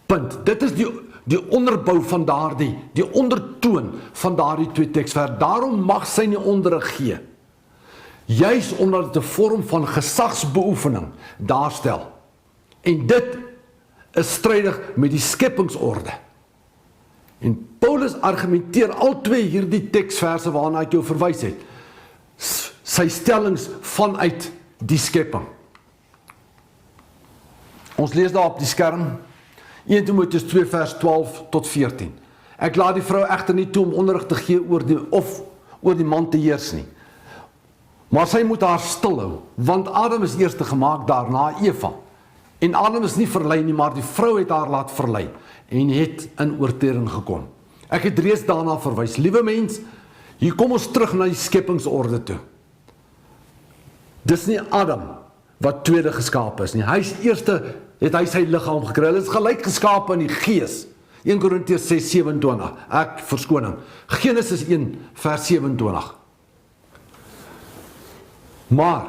Punt. Dit is die onderbou van die ondertoon van daardie twee teksverse. Daarom mag sy nie onderrig gee. Juis omdat dit 'n vorm van gesagsbeoefening daarstel. En dit is strydig met die skepingsorde. En Paulus argumenteer al twee hierdie teksverse waarna ek jou verwys het, sy stellings vanuit die skepping. Ons lees daar op die skerm, 1 Timoteus 2 vers 12 tot 14. Ek laat die vrou egter nie toe om onderrig te gee oor die man te heers nie. Maar sy moet haar stil hou, want Adam is eers gemaak, daarna Eva. En Adam is nie verlei nie, maar die vrou het haar laat verlei en het in oortreding gekom. Ek het reeds daarna verwys. Liewe mens, hier kom ons terug na die skepingsorde toe. Dis nie Adam wat tweede geskaap is nie. Hy's eerste, het hy sy liggaam gekry. Hulle is gelyk geskaap in die gees. 1 Korintiërs 6:27. Verskoning. Genesis 1 vers 27. Maar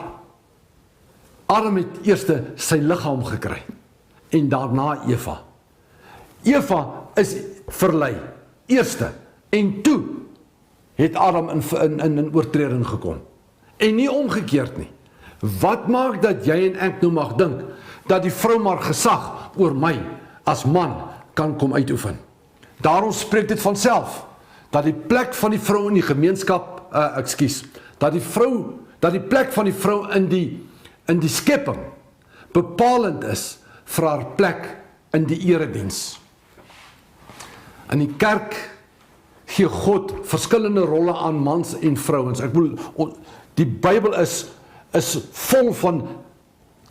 Adam het eerste sy liggaam gekry en daarna Eva. Eva is verlei, eerste, en toe het Adam in oortreding gekom. En nie omgekeerd nie. Wat maak dat jy en ek nou mag dink dat die vrou maar gesag oor my as man kan kom uitoefen? Daarom spreek dit vanself dat die plek van die vrou in die gemeenskap, dat die plek van die vrou in die skepping bepalend is vir haar plek in die erediens. In die kerk gee God verskillende rolle aan mans en vrouens. Ek bedoel, die Bybel is vol van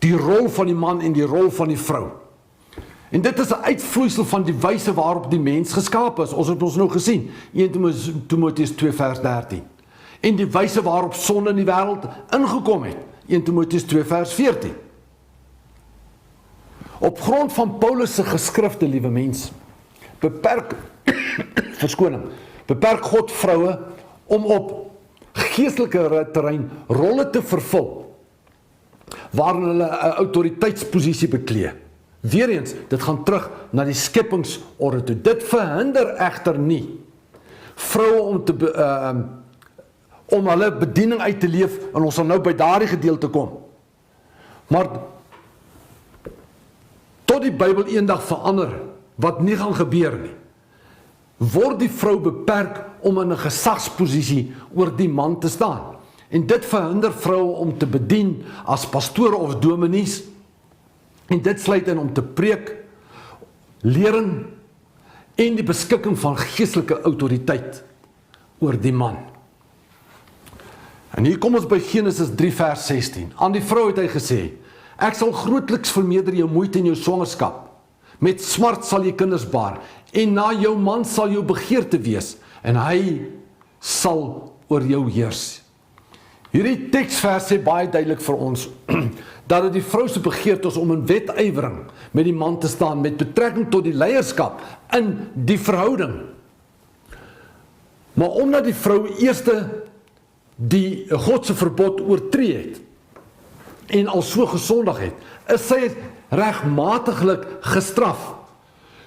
die rol van die man en die rol van die vrou. En dit is 'n uitvloeisel van die wyse waarop die mens geskaap is. Ons het ons nou gesien, 1 Timoteus 2 vers 13. En die wyse waarop sonde in die wêreld ingekom het, 1 Timoteus 2 vers 14. Op grond van Paulus se geskrifte, liewe mens, beperk God vroue om op geestelike terrein rolle te vervul waarin hulle 'n autoriteitsposisie beklee. Weereens, dit gaan terug na die skepingsorde toe. Dit verhinder egter nie vroue om hulle bediening uit te leef, en ons sal nou by daardie gedeelte kom. Maar tot die Bybel eendag verander, wat nie gaan gebeur nie, word die vrou beperk om in 'n gesagsposisie oor die man te staan. En dit verhinder vroue om te bedien as pastore of dominees, en dit sluit in om te preek, lering en die beskikking van geestelike autoriteit oor die man. En hier kom ons by Genesis 3 vers 16. Aan die vrou het hy gesê, ek sal grootliks vermeerder jou moeite in jou swangerskap. Met smart sal jy kinders baar, en na jou man sal jou begeerte wees, en hy sal oor jou heers. Hierdie teksvers sê baie duidelik vir ons, dat dit die vrou se begeerte is om in wedywering met die man te staan, met betrekking tot die leierskap in die verhouding. Maar omdat die vrou eerste die God se verbod oortree het, en al so gesondig het, is sy regmatiglik gestraf,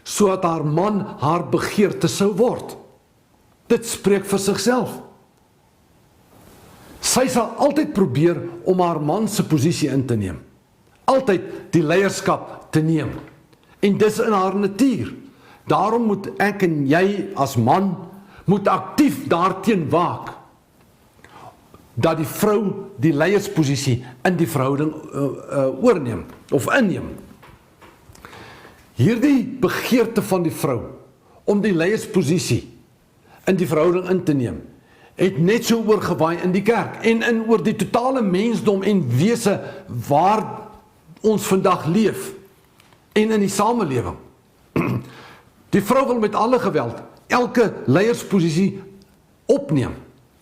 sodat haar man haar begeerte sou word. Dit spreek vir sigself. Sy sal altyd probeer om haar man se posisie in te neem. Altyd die leierskap te neem. En dis in haar natuur. Daarom moet ek en jy as man moet aktief daarteen waak, dat die vrou die leiersposisie in die verhouding oorneem, of inneem. Hierdie begeerte van die vrou, om die leiersposisie in die verhouding in te neem, het net so oorgewaai in die kerk, en oor die totale mensdom en wese waar ons vandag leef, en in die samelewing. Die vrou wil met alle geweld elke leiersposisie opneem,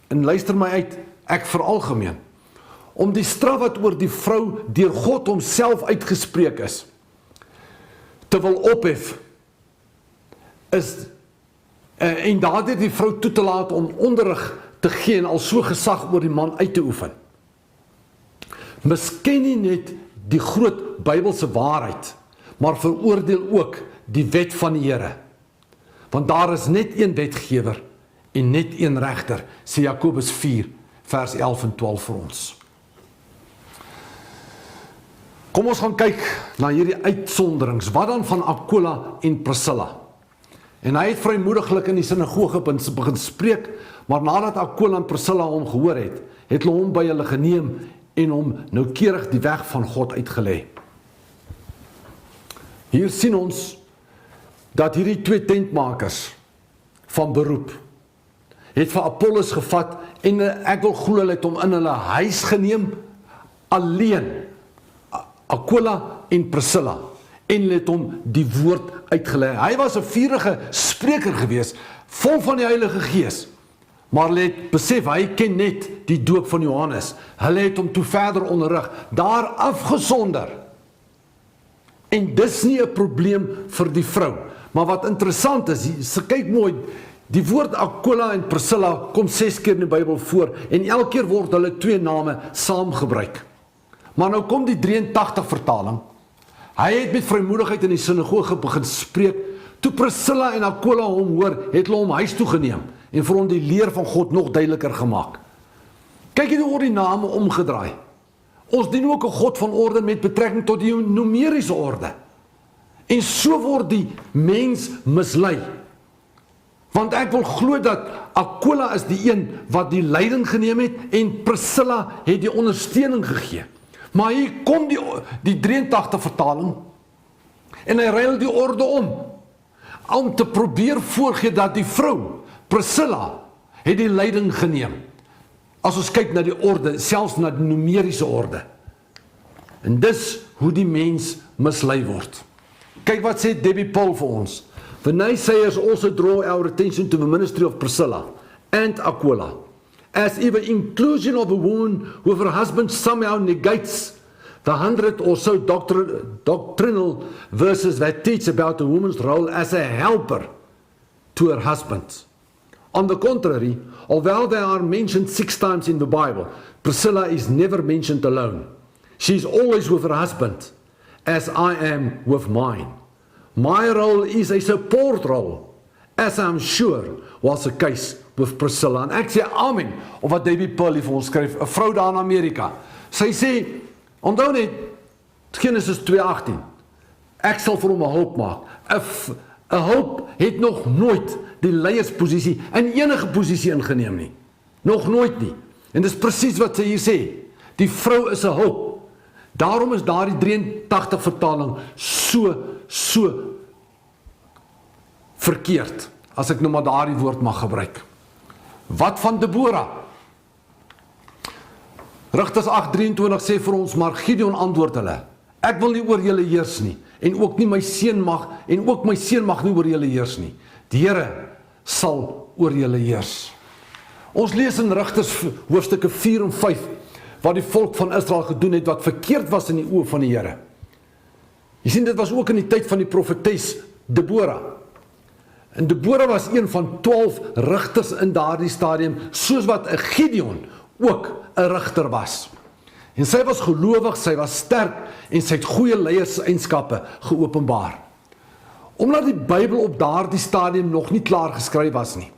en luister my uit, ek veralgemeen, om die straf wat oor die vrou deur God homself uitgespreek is, te wil ophef, en daardeur die vrou toe te laat om onderrig te gee en al so gesag oor die man uit te oefen. Misken nie net die groot Bybelse waarheid, maar veroordeel ook die wet van die Here. Want daar is net een wetgewer en net een regter, sê Jakobus 4 vers 11 en 12 vir ons. Kom ons gaan kyk na hierdie uitsonderings. Wat dan van Aquila en Priscilla? En hy het vrymoediglik in die sinagoge begin spreek, maar nadat Aquila en Priscilla hom gehoor het, het hulle hom by hulle geneem en hom noukeurig die weg van God uitgelê. Hier sien ons dat hierdie twee tentmakers van beroep het vir Apollos gevat en ek wil glo hulle het hom in hulle huis geneem alleen, Aquila en Priscilla, en hulle het hom die woord uitgelê. Hy was 'n vurige spreker gewees, vol van die Heilige Gees, maar hulle het besef, hy ken net die doop van Johannes. Hulle het hom toe verder onderrig, daar afgesonder. En dis nie 'n probleem vir die vrou. Maar wat interessant is, kyk mooi, die woord Aquila en Priscilla kom 6 keer in die Bybel voor, en elke keer word hulle twee name saam gebruik. Maar nou kom die 83 vertaling. Hy het met vrymoedigheid in die sinagoge begin spreek. Toe Priscilla en Aquila hom hoor, het hulle hom huis toe geneem en vir hom die leer van God nog duideliker gemaak. Kyk hier hoe die name omgedraai. Ons dien ook 'n God van orde met betrekking tot die numeriese orde. En so word die mens mislei. Want ek wil glo dat Aquila is die een wat die leiding geneem het en Priscilla het die ondersteuning gegee. Maar hier kom die 83 vertaling en hy ruil die orde om te probeer voorgee dat die vrou, Priscilla, het die leiding geneem. As ons kyk na die orde, selfs na die numeriese orde. En dis hoe die mens mislei word. Kyk wat sê Debbie Paul vir ons. The naysayers also draw our attention to the ministry of Priscilla and Aquila, as if the inclusion of a woman with her husband somehow negates the 100 or so doctrinal verses that teach about a woman's role as a helper to her husband. On the contrary, although they are mentioned 6 times in the Bible, Priscilla is never mentioned alone. She's always with her husband, as I am with mine. My role is a support role, as I'm sure was the case with Priscilla. En ek sê amen, of wat Debbie Purley vir ons skryf, 'n vrou daar in Amerika. Sy sê, onthou net, Genesis 2:18, ek sal vir hom 'n hulp maak. 'n hulp het nog nooit die leiersposisie in enige posisie ingeneem nie. Nog nooit nie. En dis presies wat sy hier sê. Die vrou is 'n hulp. Daarom is daardie 83 vertaling so verkeerd, as ek nou maar daardie woord mag gebruik. Wat van Deborah? Rigters 8:23 sê vir ons, maar Gideon antwoord hulle, ek wil nie oor julle heers nie, en ook my seun mag nie oor julle heers nie. Die Here sal oor julle heers. Ons lees in Rigters hoofstukke 4 en 5, wat die volk van Israel gedoen het, wat verkeerd was in die oë van die Here. Jy sien, dit was ook in die tyd van die profetes Deborah. En Deborah was een van 12 rigters in daardie stadium, soos wat 'n Gideon ook 'n rigter was. En sy was gelowig, sy was sterk, en sy het goeie leierseienskappe geopenbaar. Omdat die Bybel op daardie stadium nog nie klaar geskryf was nie,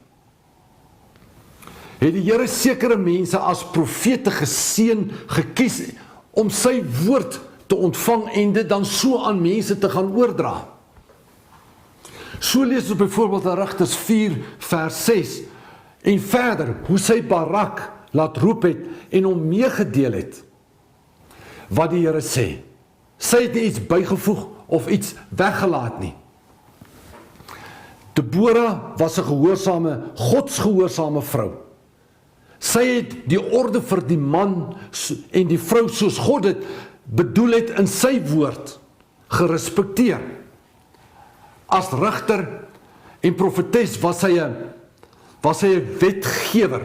het die Here sekere mense as profete geseën, gekies, om sy woord te ontvang, en dit dan so aan mense te gaan oordra. So lees ons byvoorbeeld in Rigters 4 vers 6, en verder, hoe sy Barak laat roep het, en hom meegedeel het, wat die Here sê. Sy het nie iets bygevoeg, of iets weggelaat nie. Deborah was 'n gehoorsame, godsgehoorsame vrou. Sy het die orde vir die man en die vrou soos God dit bedoel het in sy woord gerespekteer. As rigter en profetes was sy 'n wetgewer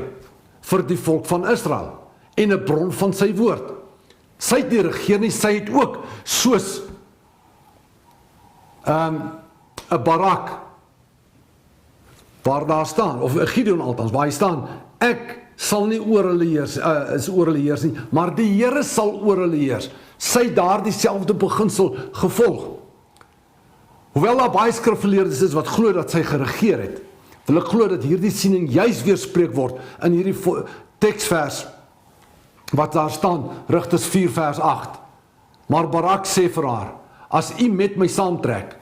vir die volk van Israel en 'n bron van sy woord. Sy het nie regeer nie, sy het ook soos 'n Barak waar daar staan, of 'n Gideon althans, waar hy staan, ek sal nie oor hulle heers nie, maar die Here sal oor hulle heers. Sy het daardie selfde beginsel gevolg. Hoewel daar baie skrifgeleerdes is wat glo dat sy geregeer het, wil ek glo dat hierdie siening juis weerspreek word in hierdie teksvers wat daar staan, Rigters 4 vers 8. Maar Barak sê vir haar, as u met my saamtrek,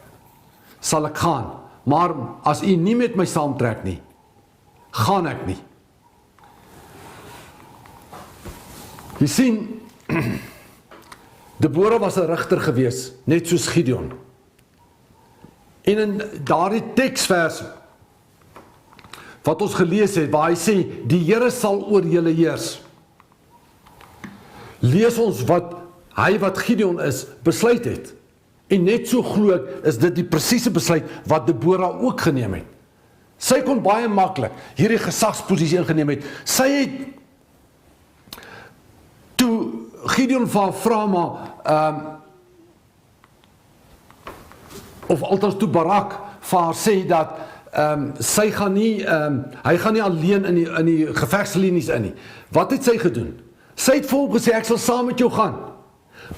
sal ek gaan, maar as u nie met my saamtrek nie, gaan ek nie. Jy sien, Deborah was 'n rigter gewees, net soos Gideon. En in daardie teksvers wat ons gelees het, waar hy sê, die Here sal oor julle heers, lees ons wat Gideon is, besluit het. En net so glo ek, is dit die presiese besluit wat Deborah ook geneem het. Sy kon baie maklik hierdie gesagsposisie ingeneem het. Sy het, toe Gideon van vra maar, of althans toe Barak vir haar sê dat hy gaan nie alleen in die gevegslinies in nie. Wat het sy gedoen? Sy het vir hom gesê, ek sal saam met jou gaan,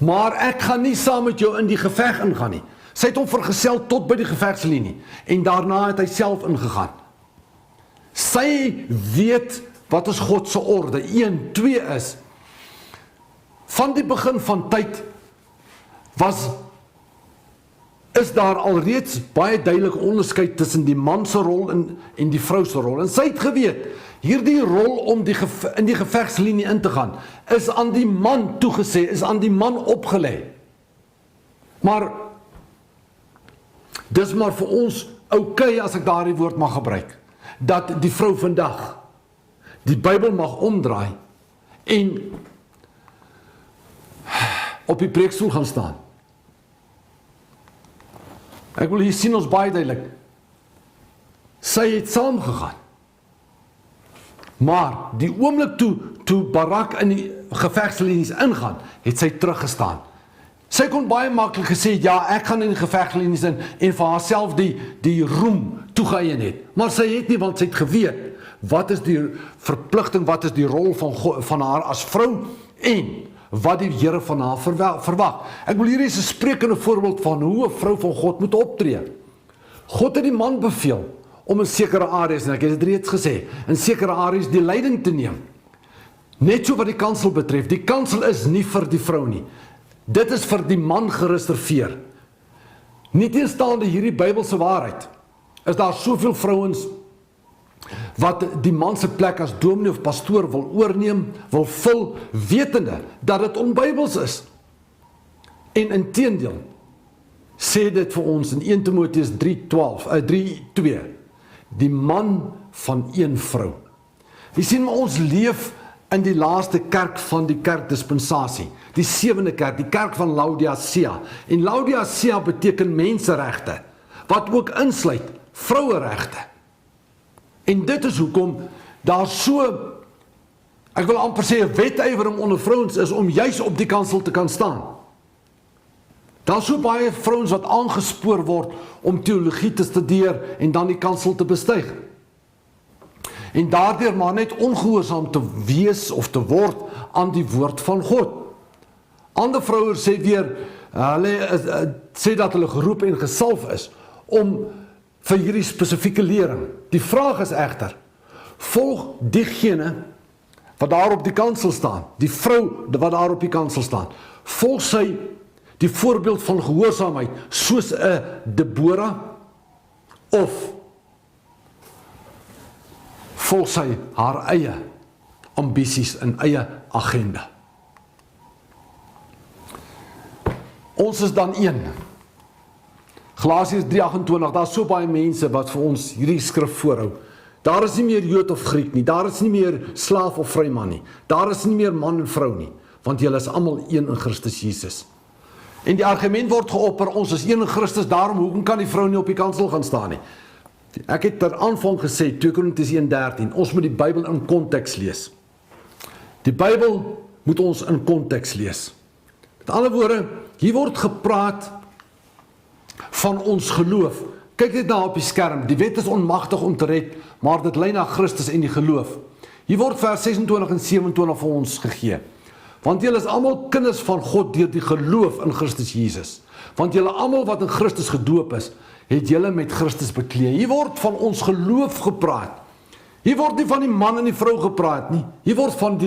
maar ek gaan nie saam met jou in die geveg ingaan nie. Sy het hom vergesel tot by die gevegslinie, en daarna het hy self ingegaan. Sy weet wat is God se orde. 1, 2 is, van die begin van tyd is daar alreeds baie duidelike onderskeid tussen die man se rol en die vrou se rol. En sy het geweet, hierdie rol om in die gevegslinie in te gaan, is aan die man toegesê, is aan die man opgelê. Maar, dis maar vir ons okay, as ek daardie woord mag gebruik, dat die vrou vandag die Bybel mag omdraai en op die preekstoel gaan staan. Ek wil hier sien ons baie duidelik. Sy het saamgegaan. Maar die oomblik toe Barak in die gevegslinies ingaan, het sy teruggestaan. Sy kon baie maklik gesê, ja, ek gaan in die gevegslinies in, en vir haarself die roem toegeëien het. Maar sy het nie, want sy het geweet, wat is die verpligting, wat is die rol van haar as vrou, en wat die Here van haar verwag. Ek wil hierdie is 'n sprekende voorbeeld van hoe 'n vrou van God moet optree. God het die man beveel om in sekere areas, en ek het dit reeds gesê, in sekere areas die leiding te neem. Net so wat die kansel betref, die kansel is nie vir die vrou nie. Dit is vir die man gereserveer. Nieteenstaande hierdie Bybelse waarheid, is daar soveel vrouens wat die man se plek as dominee of pastoor wil oorneem, wil vul, wetende dat dit onbybels is. En inteendeel, sê dit vir ons in 1 Timoteus 3:2, die man van een vrou. Jy sien, maar ons leef in die laaste kerk van die kerkdispensasie, die 7de kerk, die kerk van Laodicea. En Laodicea beteken menseregte, wat ook insluit vroueregte. En dit is hoekom daar so, ek wil amper sê, 'n wetywering onder vrouens is om juis op die kansel te kan staan. Daar is so baie vrouens wat aangespoor word om teologie te studeer en dan die kansel te bestyg. En daardeur maar net ongehoorsaam te wees of te word aan die woord van God. Ander vrouens sê weer, hulle sê dat hulle geroep en gesalf is om vir hierdie spesifieke lering. Die vraag is egter, volg diegene wat daar op die kansel staan, die vrou wat daar op die kansel staan, volg sy die voorbeeld van gehoorsaamheid soos 'n Deborah, of volg sy haar eie ambisies en eie agenda? Ons is dan een. Galasiërs 3:28, daar is so baie mense wat vir ons hierdie skrif voorhou. Daar is nie meer Jood of Griek nie, daar is nie meer slaaf of vryman nie, daar is nie meer man en vrou nie, want julle is almal een in Christus Jesus. En die argument word geopper, ons is een in Christus, daarom hoekom kan die vrou nie op die kansel gaan staan nie? Ek het ter aanvang gesê, 2 Korintiërs 1:13, ons moet die Bybel in konteks lees. Die Bybel moet ons in konteks lees. Met ander woorde, hier word gepraat van ons geloof. Kyk net daar op die skerm, die wet is onmagtig om te red, maar dit lei na Christus en die geloof. Hier word vers 26 en 27 vir ons gegee. Want julle is almal kinders van God deur die geloof in Christus Jesus. Want julle almal wat in Christus gedoop is, het julle met Christus beklee. Hier word van ons geloof gepraat. Hier word nie van die man en die vrou gepraat nie. Hier word van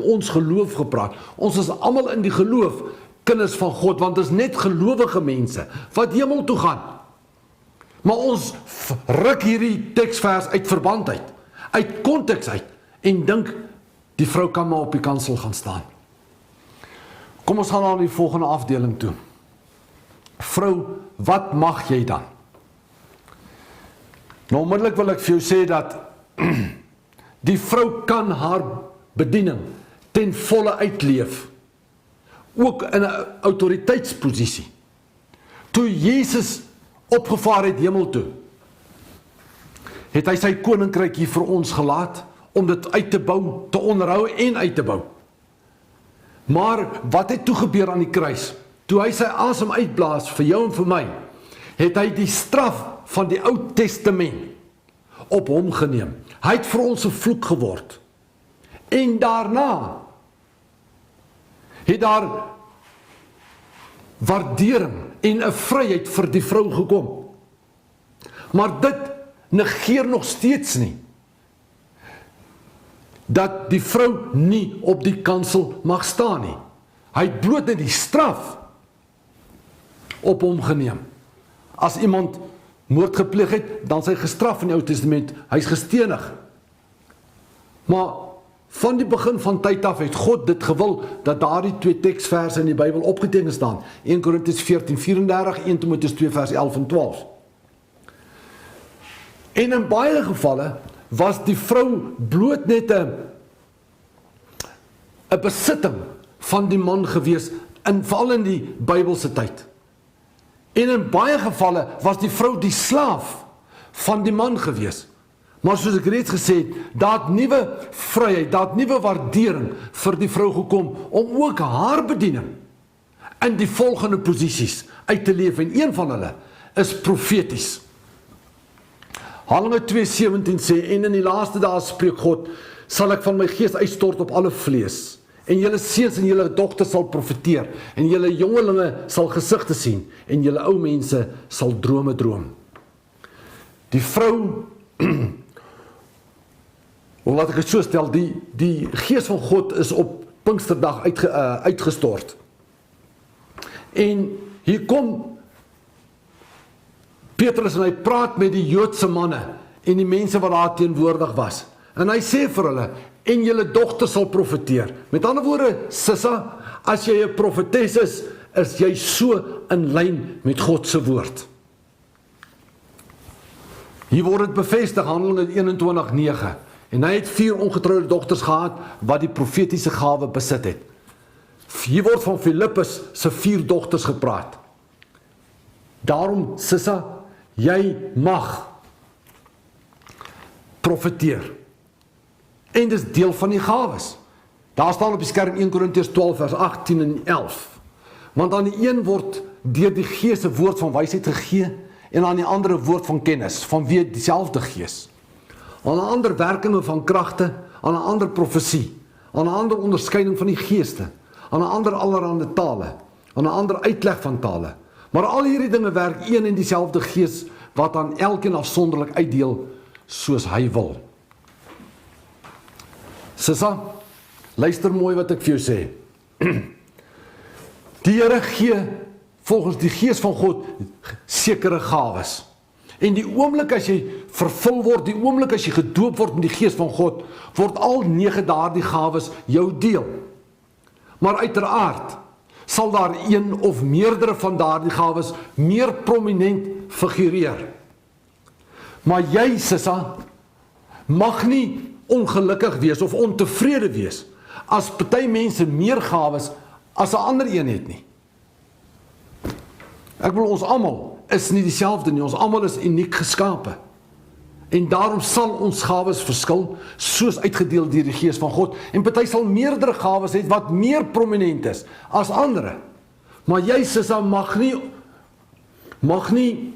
ons geloof gepraat. Ons is almal in die geloof kinders van God, want dit is net gelowige mense wat hemel toe gaan. Maar ons ruk hierdie teksvers uit verband uit konteks uit, en dink die vrou kan maar op die kansel gaan staan. Kom ons gaan na die volgende afdeling toe. Vrou, wat mag jy dan? Nou onmiddellik wil ek vir jou sê dat die vrou kan haar bediening ten volle uitleef, ook in 'n autoriteitsposisie. Toe Jesus opgevaar het hemel toe, het hy sy koninkryk hier vir ons gelaat, om dit uit te bou, te onderhou en uit te bou. Maar wat het toe gebeur aan die kruis? Toe hy sy asem uitblaas vir jou en vir my, het hy die straf van die Ou Testament op hom geneem. Hy het vir ons 'n vloek geword. En daarna het daar waardering en 'n vryheid vir die vrou gekom. Maar dit negeer nog steeds nie dat die vrou nie op die kansel mag staan nie. Hy het bloot net die straf op hom geneem. As iemand moord gepleeg het, dan sy gestraf in die Ou Testament, hy is gestenig. Maar van die begin van tyd af het God dit gewil, dat daardie 2 teksverse in die Bybel opgeteken staan. 1 Korintiërs 14:34, 1 Timoteus 2 vers 11 en 12. En in baie gevalle was die vrou bloot net 'n besitting van die man gewees, veral in die Bybelse tyd. En in baie gevalle was die vrou die slaaf van die man gewees. Maar soos ek reeds gesê het, daar het nuwe vryheid, daar het nuwe waardering vir die vrou gekom, om ook haar bediening in die volgende posisies uit te leef, en een van hulle is profeties. Handelinge 2:17 sê, en in die laaste dae spreek God, sal ek van my gees uitstort op alle vlees, en julle seuns en julle dogters sal profeteer, en julle jongelinge sal gesigte sien, en julle ou mense sal drome droom. Die vrou, of laat ek het so stel, die gees van God is op Pinksterdag uitgestort. En hier kom Petrus en hy praat met die Joodse manne en die mense wat daar teenwoordig was. En hy sê vir hulle, en julle dogter sal profeteer. Met ander woorde, Sissa, as jy 'n profetes is jy so in lyn met God se woord. Hier word dit bevestig, Handelinge 21:9. En hy het 4 ongetroude dogters gehad wat die profetiese gawe besit het. Hier word van Filippus se 4 dogters gepraat. Daarom, Sissa, jy mag profeteer. En dis deel van die gawes. Daar staan op die skerm 1 Korintiërs 12 vers 18 en 11. Want aan die een word deur die Gees 'n woord van wysheid gegee en aan die ander 'n woord van kennis, van wie dieselfde Gees. Aan 'n ander werkinge van kragte, aan 'n ander profesie, aan 'n ander onderskeiding van die geeste, aan 'n ander allerhande tale, aan 'n ander uitleg van tale. Maar al hierdie dinge werk een en dieselfde Gees wat aan elkeen afsonderlik uitdeel soos hy wil. Sissa, luister mooi wat ek vir jou sê. Die Here gee volgens die Gees van God sekere gawes. En die oomblik as jy vervul word, die oomblik as jy gedoop word met die Gees van God, word al 9 daardie gawes jou deel. Maar uiteraard sal daar een of meerdere van daardie gawes meer prominent figureer. Maar jy, Sissa, mag nie ongelukkig wees of ontevrede wees as party mense meer gawes as 'n ander een het nie. Ek bedoel, ons almal is nie dieselfde nie, ons almal is uniek geskape. En daarom sal ons gawes verskil, soos uitgedeel deur die Gees van God. En party sal meerdere gawes hê wat meer prominent is as ander. Maar jy, Sissa, mag nie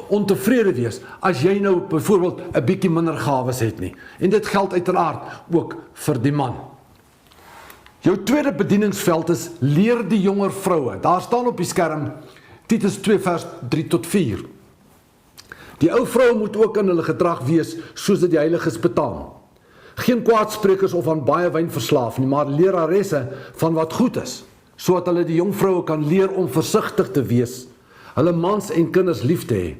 ontevrede wees as jy nou byvoorbeeld 'n bietjie minder gawes het nie. En dit geld uiteraard ook vir die man. Jou tweede bedieningsveld is leer die jonger vroue. Daar staan op die skerm Titus 2 vers 3 tot 4. Die ou vroue moet ook in hulle gedrag wees soos dit die heiliges betaam. Geen kwaadsprekers of aan baie wyn verslaaf nie, maar leraresse van wat goed is, sodat hulle die jong vroue kan leer om versigtig te wees, hulle mans en kinders lief te hê.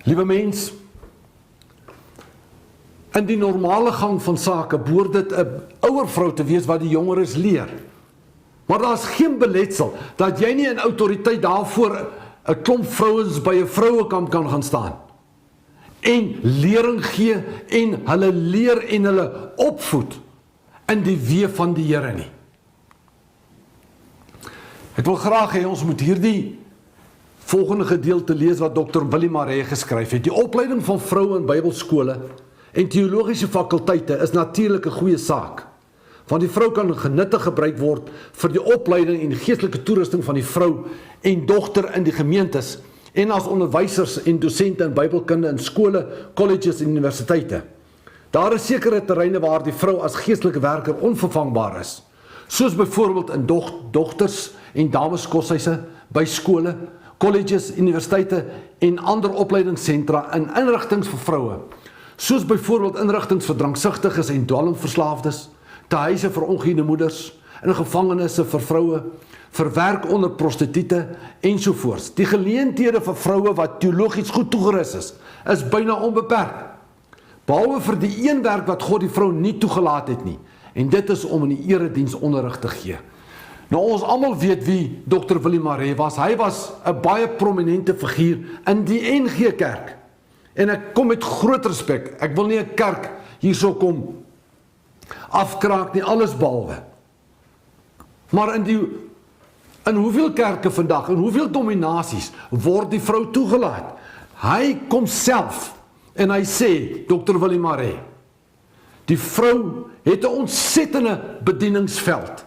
Liewe mens, in die normale gang van sake behoort dit 'n ouer vrou te wees wat die jongeres leer. Maar daar is geen beletsel dat jy nie in autoriteit daarvoor 'n klomp vrouens by 'n vrouekamp kan gaan staan en lering gee en hulle leer en hulle opvoed in die weë van die Here nie. Ek wil graag hê ons moet hierdie volgende gedeelte lees wat Dr. Willie Maree geskryf het. Die opleiding van vroue in Bybelskole en teologiese fakulteite is natuurlik 'n goeie saak. Want die vrou kan genuttig gebruik word vir die opleiding en geestelike toerusting van die vrou en dogter in die gemeentes en as onderwysers en dosente in Bybelkunde in skole, colleges en universiteite. Daar is sekere terreine waar die vrou as geestelike werker onvervangbaar is, soos byvoorbeeld in dogters en dameskoshuise, by skole, colleges, universiteite en ander opleidingssentra in inrigtings vir vroue, soos byvoorbeeld inrigtings vir dranksigtiges en dwelmverslaafdes, tehuise vir ongehuwde moeders, in gevangenisse vir vroue, vir werk onder prostituie ensovoorts. Die geleenthede vir vroue wat teologies goed toegerus is byna onbeperk. Behalwe vir die een werk wat God die vrou nie toegelaat het nie, en dit is om in die erediens onderrig te gee. Nou ons almal weet wie Dr. Willie Maree was. Hy was 'n baie prominente figuur in die NG Kerk. En ek kom met groot respek. Ek wil nie 'n kerk hierso kom afkraak nie, alles behalwe. Maar in hoeveel kerke vandag, in hoeveel dominasies word die vrou toegelaat? Hy kom self en hy sê, Dr. Willie Maree, die vrou het 'n ontsettende bedieningsveld,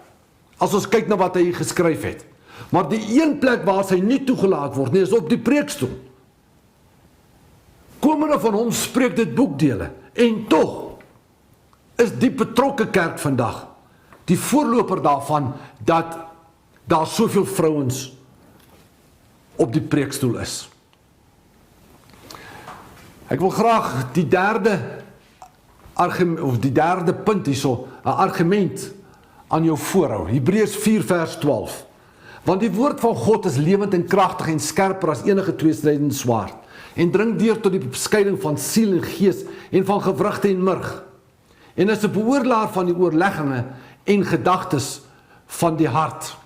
as ons kyk na wat hy geskryf het. Maar die een plek waar sy nie toegelaat word nie, is op die preekstoel. Komende van hom spreek dit boekdele, en tog is die betrokke kerk vandag die voorloper daarvan, dat daar soveel vrouens op die preekstoel is. Ek wil graag die derde punt hierso, 'n argument aan jou voorhou. Hebreërs 4 vers 12. Want die woord van God is lewend en kragtig en skerper as enige tweesnydende swaard, en dring deur tot die beskeiding van siel en gees en van gewrigte en murg, en is 'n beoordelaar van die oorlegginge en gedagtes van die hart.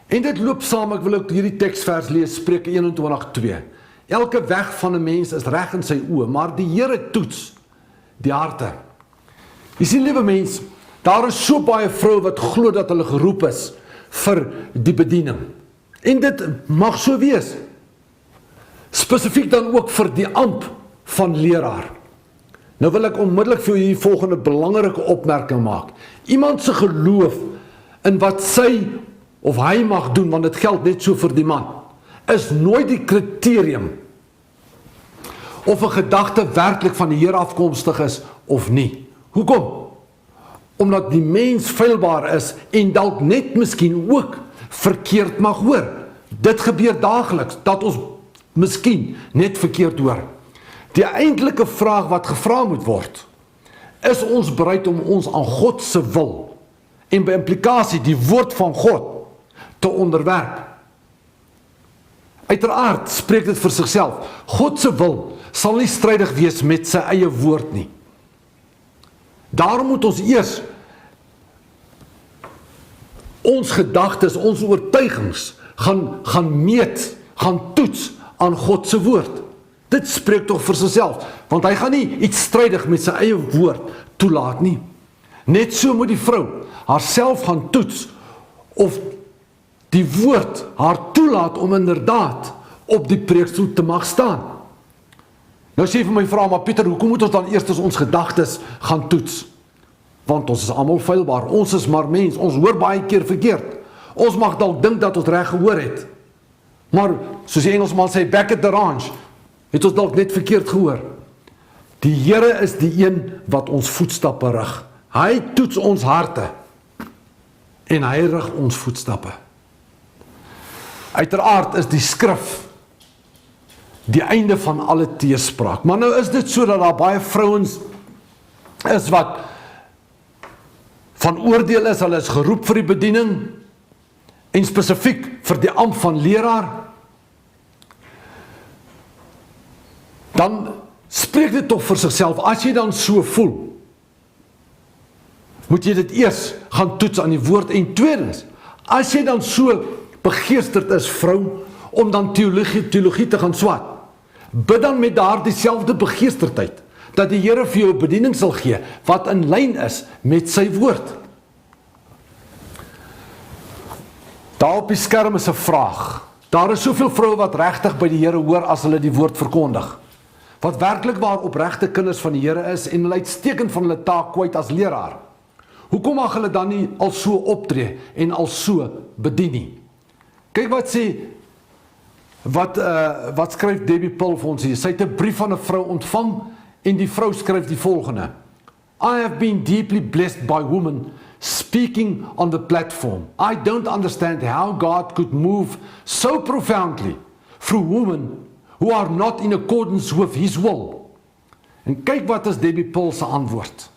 En dit loop saam, ek wil ook hierdie teksvers lees, Spreuke 21:2. Elke weg van 'n mens is reg in sy oë, maar die Here toets die harte. Jy sien, liewe mens, daar is so baie vroue wat glo dat hulle geroep is vir die bediening. En dit mag so wees. Spesifiek dan ook vir die ampt van leraar. Nou wil ek onmiddellik vir julle die volgende belangrike opmerking maak. Iemand se geloof in wat sy of hy mag doen, want dit geld net so vir die man, is nooit die kriterium of 'n gedagte werklik van die Here afkomstig is of nie. Hoekom? Omdat die mens feilbaar is en dalk net miskien ook verkeerd mag hoor. Dit gebeur daagliks, dat ons miskien net verkeerd hoor. Die eintlike vraag wat gevra moet word, is ons bereid om ons aan God se wil en by implikasie die woord van God te onderwerp? Uiteraard spreek dit vir sigself. God se wil sal nie strydig wees met sy eie woord nie. Daarom moet ons eers ons gedagtes, ons oortuigings gaan meet, gaan toets aan God se woord. Dit spreek tog vir sigself, want hy gaan nie iets strydig met sy eie woord toelaat nie. Net so moet die vrou haarself gaan toets of die woord haar toelaat om inderdaad op die preekstoel te mag staan. Nou sê jy vir my vra, maar Pieter, hoekom moet ons dan eers ons gedagtes gaan toets? Want ons is almal feilbaar, ons is maar mens, ons hoor baie keer verkeerd. Ons mag dalk dink dat ons reg gehoor het, maar soos die Engelsman sê, back at the range, het ons dalk net verkeerd gehoor. Die Here is die een wat ons voetstappe rig. Hy toets ons harte en hy rig ons voetstappe. Uiteraard is die skrif die einde van alle teespraak. Maar nou is dit so dat daar baie vrouens is wat van oordeel is, hulle is geroep vir die bediening en spesifiek vir die ampt van leraar. Dan spreek dit tog vir sigself. As jy dan so voel, moet jy dit eers gaan toets aan die woord. En tweedens, as jy dan so begeesterd is, vrou, om dan teologie te gaan swat, bid dan met daardie selfde begeesterdheid, dat die Here vir jou 'n bediening sal gee, wat in lyn is met sy woord. Daar op die skerm is 'n vraag. Daar is soveel vroue wat regtig by die Here hoor as hulle die woord verkondig, wat werklik waar opregte kinders van die Here is en hulle uitstekend van hulle taak kwyt as leraar. Hoekom mag hulle dan nie al so optree en al so bedien nie? Kyk wat sê, wat skryf Debbie Paul vir ons hier? Sy het 'n brief van 'n vrou ontvang en die vrou skryf die volgende: I have been deeply blessed by women speaking on the platform. I don't understand how God could move so profoundly through women who are not in accordance with his will. En kyk wat is Debbie Paul se antwoord.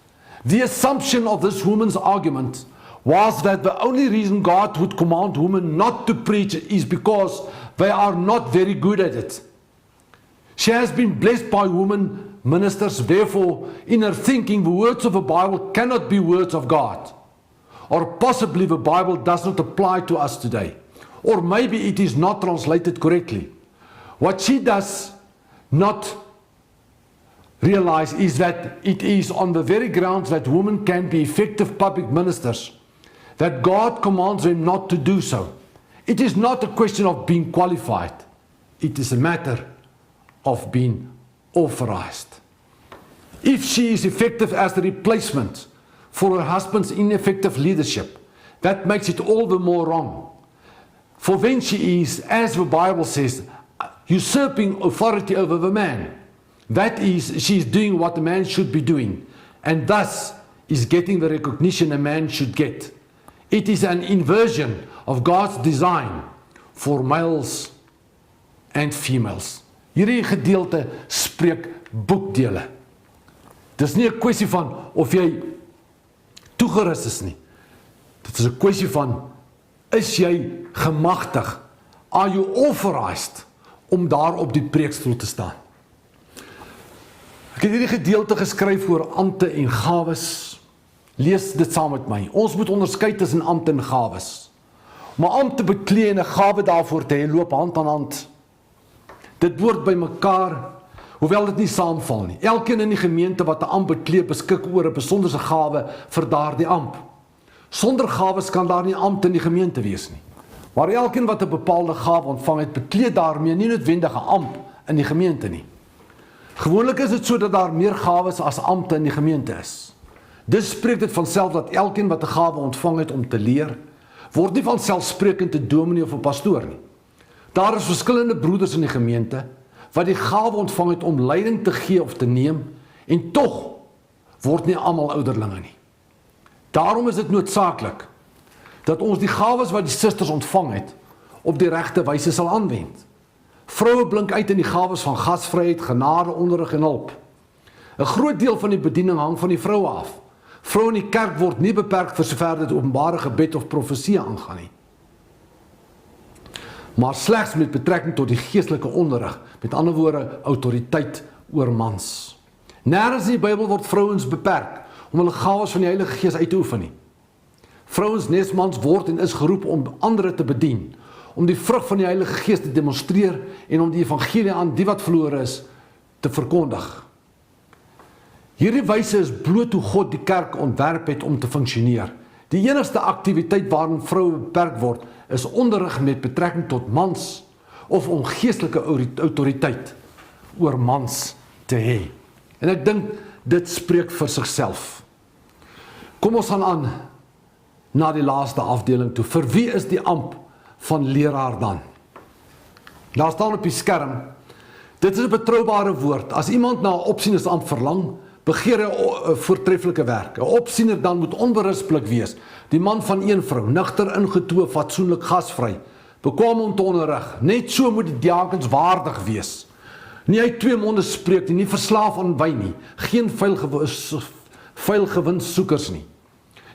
The assumption of this woman's argument was that the only reason God would command women not to preach is because they are not very good at it. She has been blessed by women ministers, therefore, in her thinking, the words of the Bible cannot be words of God. Or possibly the Bible does not apply to us today. Or maybe it is not translated correctly. What she does not realize is that it is on the very grounds that women can be effective public ministers that God commands them not to do so. It is not a question of being qualified. It is a matter of being authorized. If she is effective as the replacement for her husband's ineffective leadership, that makes it all the more wrong. For then she is, as the Bible says, usurping authority over the man. That is, she is doing what the man should be doing, and thus is getting the recognition a man should get. It is an inversion of God's design for males and females. Hierdie gedeelte spreek boekdele. Dis nie 'n kwessie van of jy toegerus is nie. Dit is 'n kwessie van, is jy gemagtig? Are you authorized om daar op die preekstoel te staan? Ek het hierdie gedeelte geskryf oor ampte en gawes. Lees dit saam met my. Ons moet onderskei tussen ampte en gawes. Om 'n ampt te beklee en 'n gawe daarvoor te hê, loop hand aan hand. Dit behoort by mekaar, hoewel dit nie saamval nie. Elkeen in die gemeente wat 'n ampt beklee, beskik oor 'n besonderse gawe vir daardie ampt. Sonder gawes kan daar nie ampt in die gemeente wees nie. Maar elkeen wat 'n bepaalde gawe ontvang het, beklee daarmee nie noodwendig 'n ampt in die gemeente nie. Gewoonlik is dit so dat daar meer gawes as ampte in die gemeente is. Dis spreek dit vanself dat elkeen wat 'n gawe ontvang het om te leer, word nie vanselfsprekend 'n dominee of 'n pastoor nie. Daar is verskillende broeders in die gemeente wat die gawe ontvang het om leiding te gee of te neem, en tog word nie almal ouderlinge nie. Daarom is dit noodsaaklik dat ons die gawes wat die susters ontvang het, op die regte wyse sal aanwend. Vroue blink uit in die gawes van gasvryheid, genade, onderrig en hulp. 'n Groot deel van die bediening hang van die vroue af. Vroue in die kerk word nie beperk vir sover dit openbare gebed of profesie aangaan nie, maar slegs met betrekking tot die geestelike onderrig, met ander woorde, autoriteit oor mans. Nêrens in die Bybel word vrouens beperk om hulle gawes van die Heilige Gees uit te oefen nie. Vrouens nesmans word en is geroep om ander te bedien, om die vrug van die Heilige Gees te demonstreer en om die evangelie aan die wat verlore is te verkondig. Hierdie wyse is bloot hoe God die kerk ontwerp het om te funksioneer. Die enigste aktiwiteit waarin vroue beperk word, is onderrig met betrekking tot mans of om geestelike autoriteit oor mans te hê. En ek dink dit spreek vir sigself. Kom ons gaan aan na die laaste afdeling toe. Vir wie is die ampt van leraar dan? Daar staan op die skerm, dit is 'n betroubare woord. As iemand na 'n opsienersampt verlang, begeer hy 'n voortreffelike werk. 'n Opsiener dan moet onberispelik wees, die man van een vrou, nugter, ingetoe, fatsoenlik, gasvry, bekwam om te onderrig. Net so moet die diakens waardig wees. Nie uit twee monde spreek nie verslaaf aan wyn nie, geen vuil gewinsoekers nie.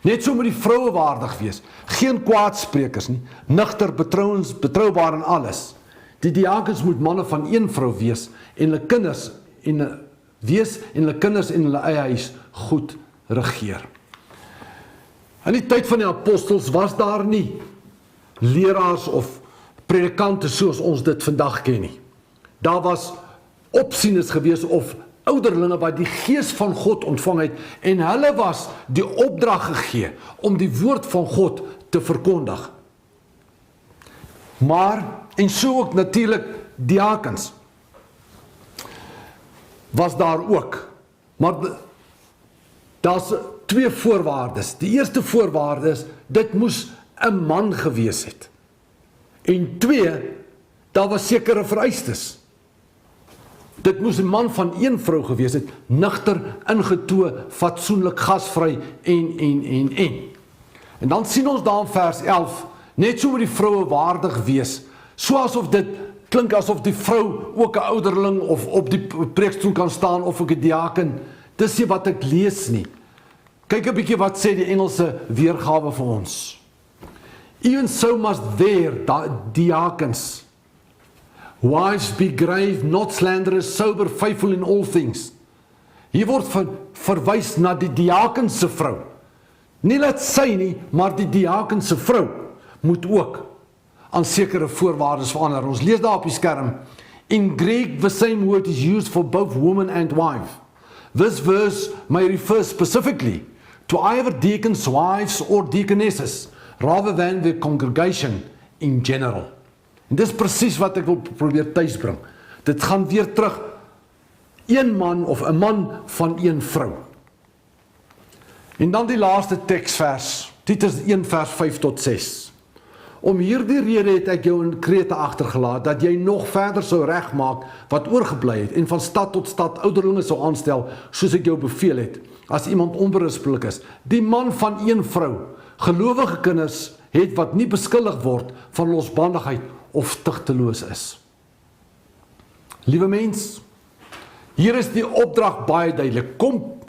Net so moet die vroue waardig wees, geen kwaadsprekers nie, nugter, betroubaar in alles. Die diakens moet manne van een vrou wees en hulle kinders en hulle kinders in hulle eie huis goed regeer. In die tyd van die apostels was daar nie leraars of predikante soos ons dit vandag ken nie. Daar was opsieners gewees of ouderlinge wat die gees van God ontvang het en hulle was die opdrag gegee om die woord van God te verkondig. Maar, en so ook natuurlik diakens, was daar ook. Maar daar's twee voorwaardes. Die eerste voorwaarde is, dit moes 'n man gewees het. En twee, daar was sekere vereistes. Dit moes 'n man van een vrou gewees het, nugter, ingetoe, fatsoenlik, gasvry en. En dan sien ons daar in vers 11, net so moet die vroue waardig wees, so asof dit klink asof die vrou ook 'n ouderling of op die preekstoel kan staan of ook 'n diaken. Dis nie wat ek lees nie. Kyk 'n bietjie wat sê die Engelse weergawe vir ons. Even so must their diakens, wives be grave, not slanderous, sober, faithful in all things. Hier word verwys na die diakense vrou. Nie laat sy nie, maar die diakense vrou moet ook aan sekere voorwaardes verander. Ons lees daar op die skerm. In Greek, the same word is used for both woman and wife. This verse may refer specifically to either deacons' wives or deaconesses, rather than the congregation in general. En dis presies wat ek wil probeer tuisbring. Dit gaan weer terug, een man of 'n man van een vrou. En dan die laaste teksvers, Titus 1 vers 5 tot 6. Om hierdie rede het ek jou in Krete agtergelaat, dat jy nog verder sou regmaak wat oorgebly het, en van stad tot stad ouderlinge sou aanstel, soos ek jou beveel het, as iemand onberispelik is. Die man van een vrou, gelowige kinders het wat nie beskuldig word van losbandigheid of stigteloos is. Liewe mens, hier is die opdrag baie duidelik. Kom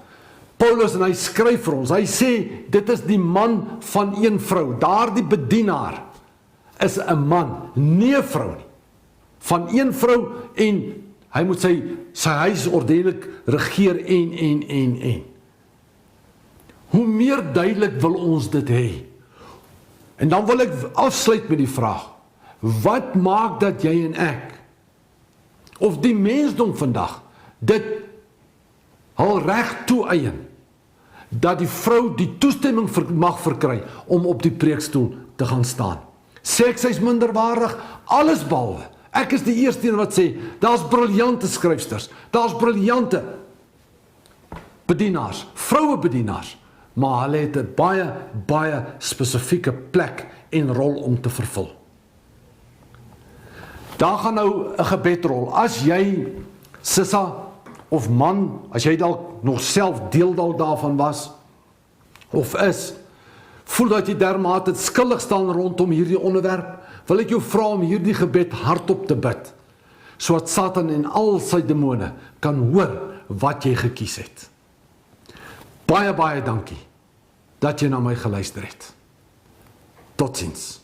Paulus en hy skryf vir ons, hy sê, dit is die man van een vrou, daardie bedienaar is 'n man, nie 'n vrou nie, van een vrou en hy moet sy huis ordentlik regeer en. Hoe meer duidelik wil ons dit hê? En dan wil ek afsluit met die vraag, wat maak dat jy en ek, of die mensdom vandag, dit al reg toeëien, dat die vrou die toestemming mag verkry om op die preekstoel te gaan staan. Sê ek sy's minderwaardig? Alles behalwe. Ek is die eerste een wat sê, daar's briljante skryfsters, daar's briljante bedienaars, vroue bedienaars, maar hulle het 'n baie spesifieke plek en rol om te vervul. Daar gaan nou 'n gebedrol. As jy, sissa of man, as jy dalk nog self deel daarvan was, of is, voel dat jy dermate skuldig staan rondom hierdie onderwerp, wil ek jou vra om hierdie gebed hardop te bid, sodat Satan en al sy demone kan hoor wat jy gekies het. Baie dankie dat jy na my geluister het. Totsiens.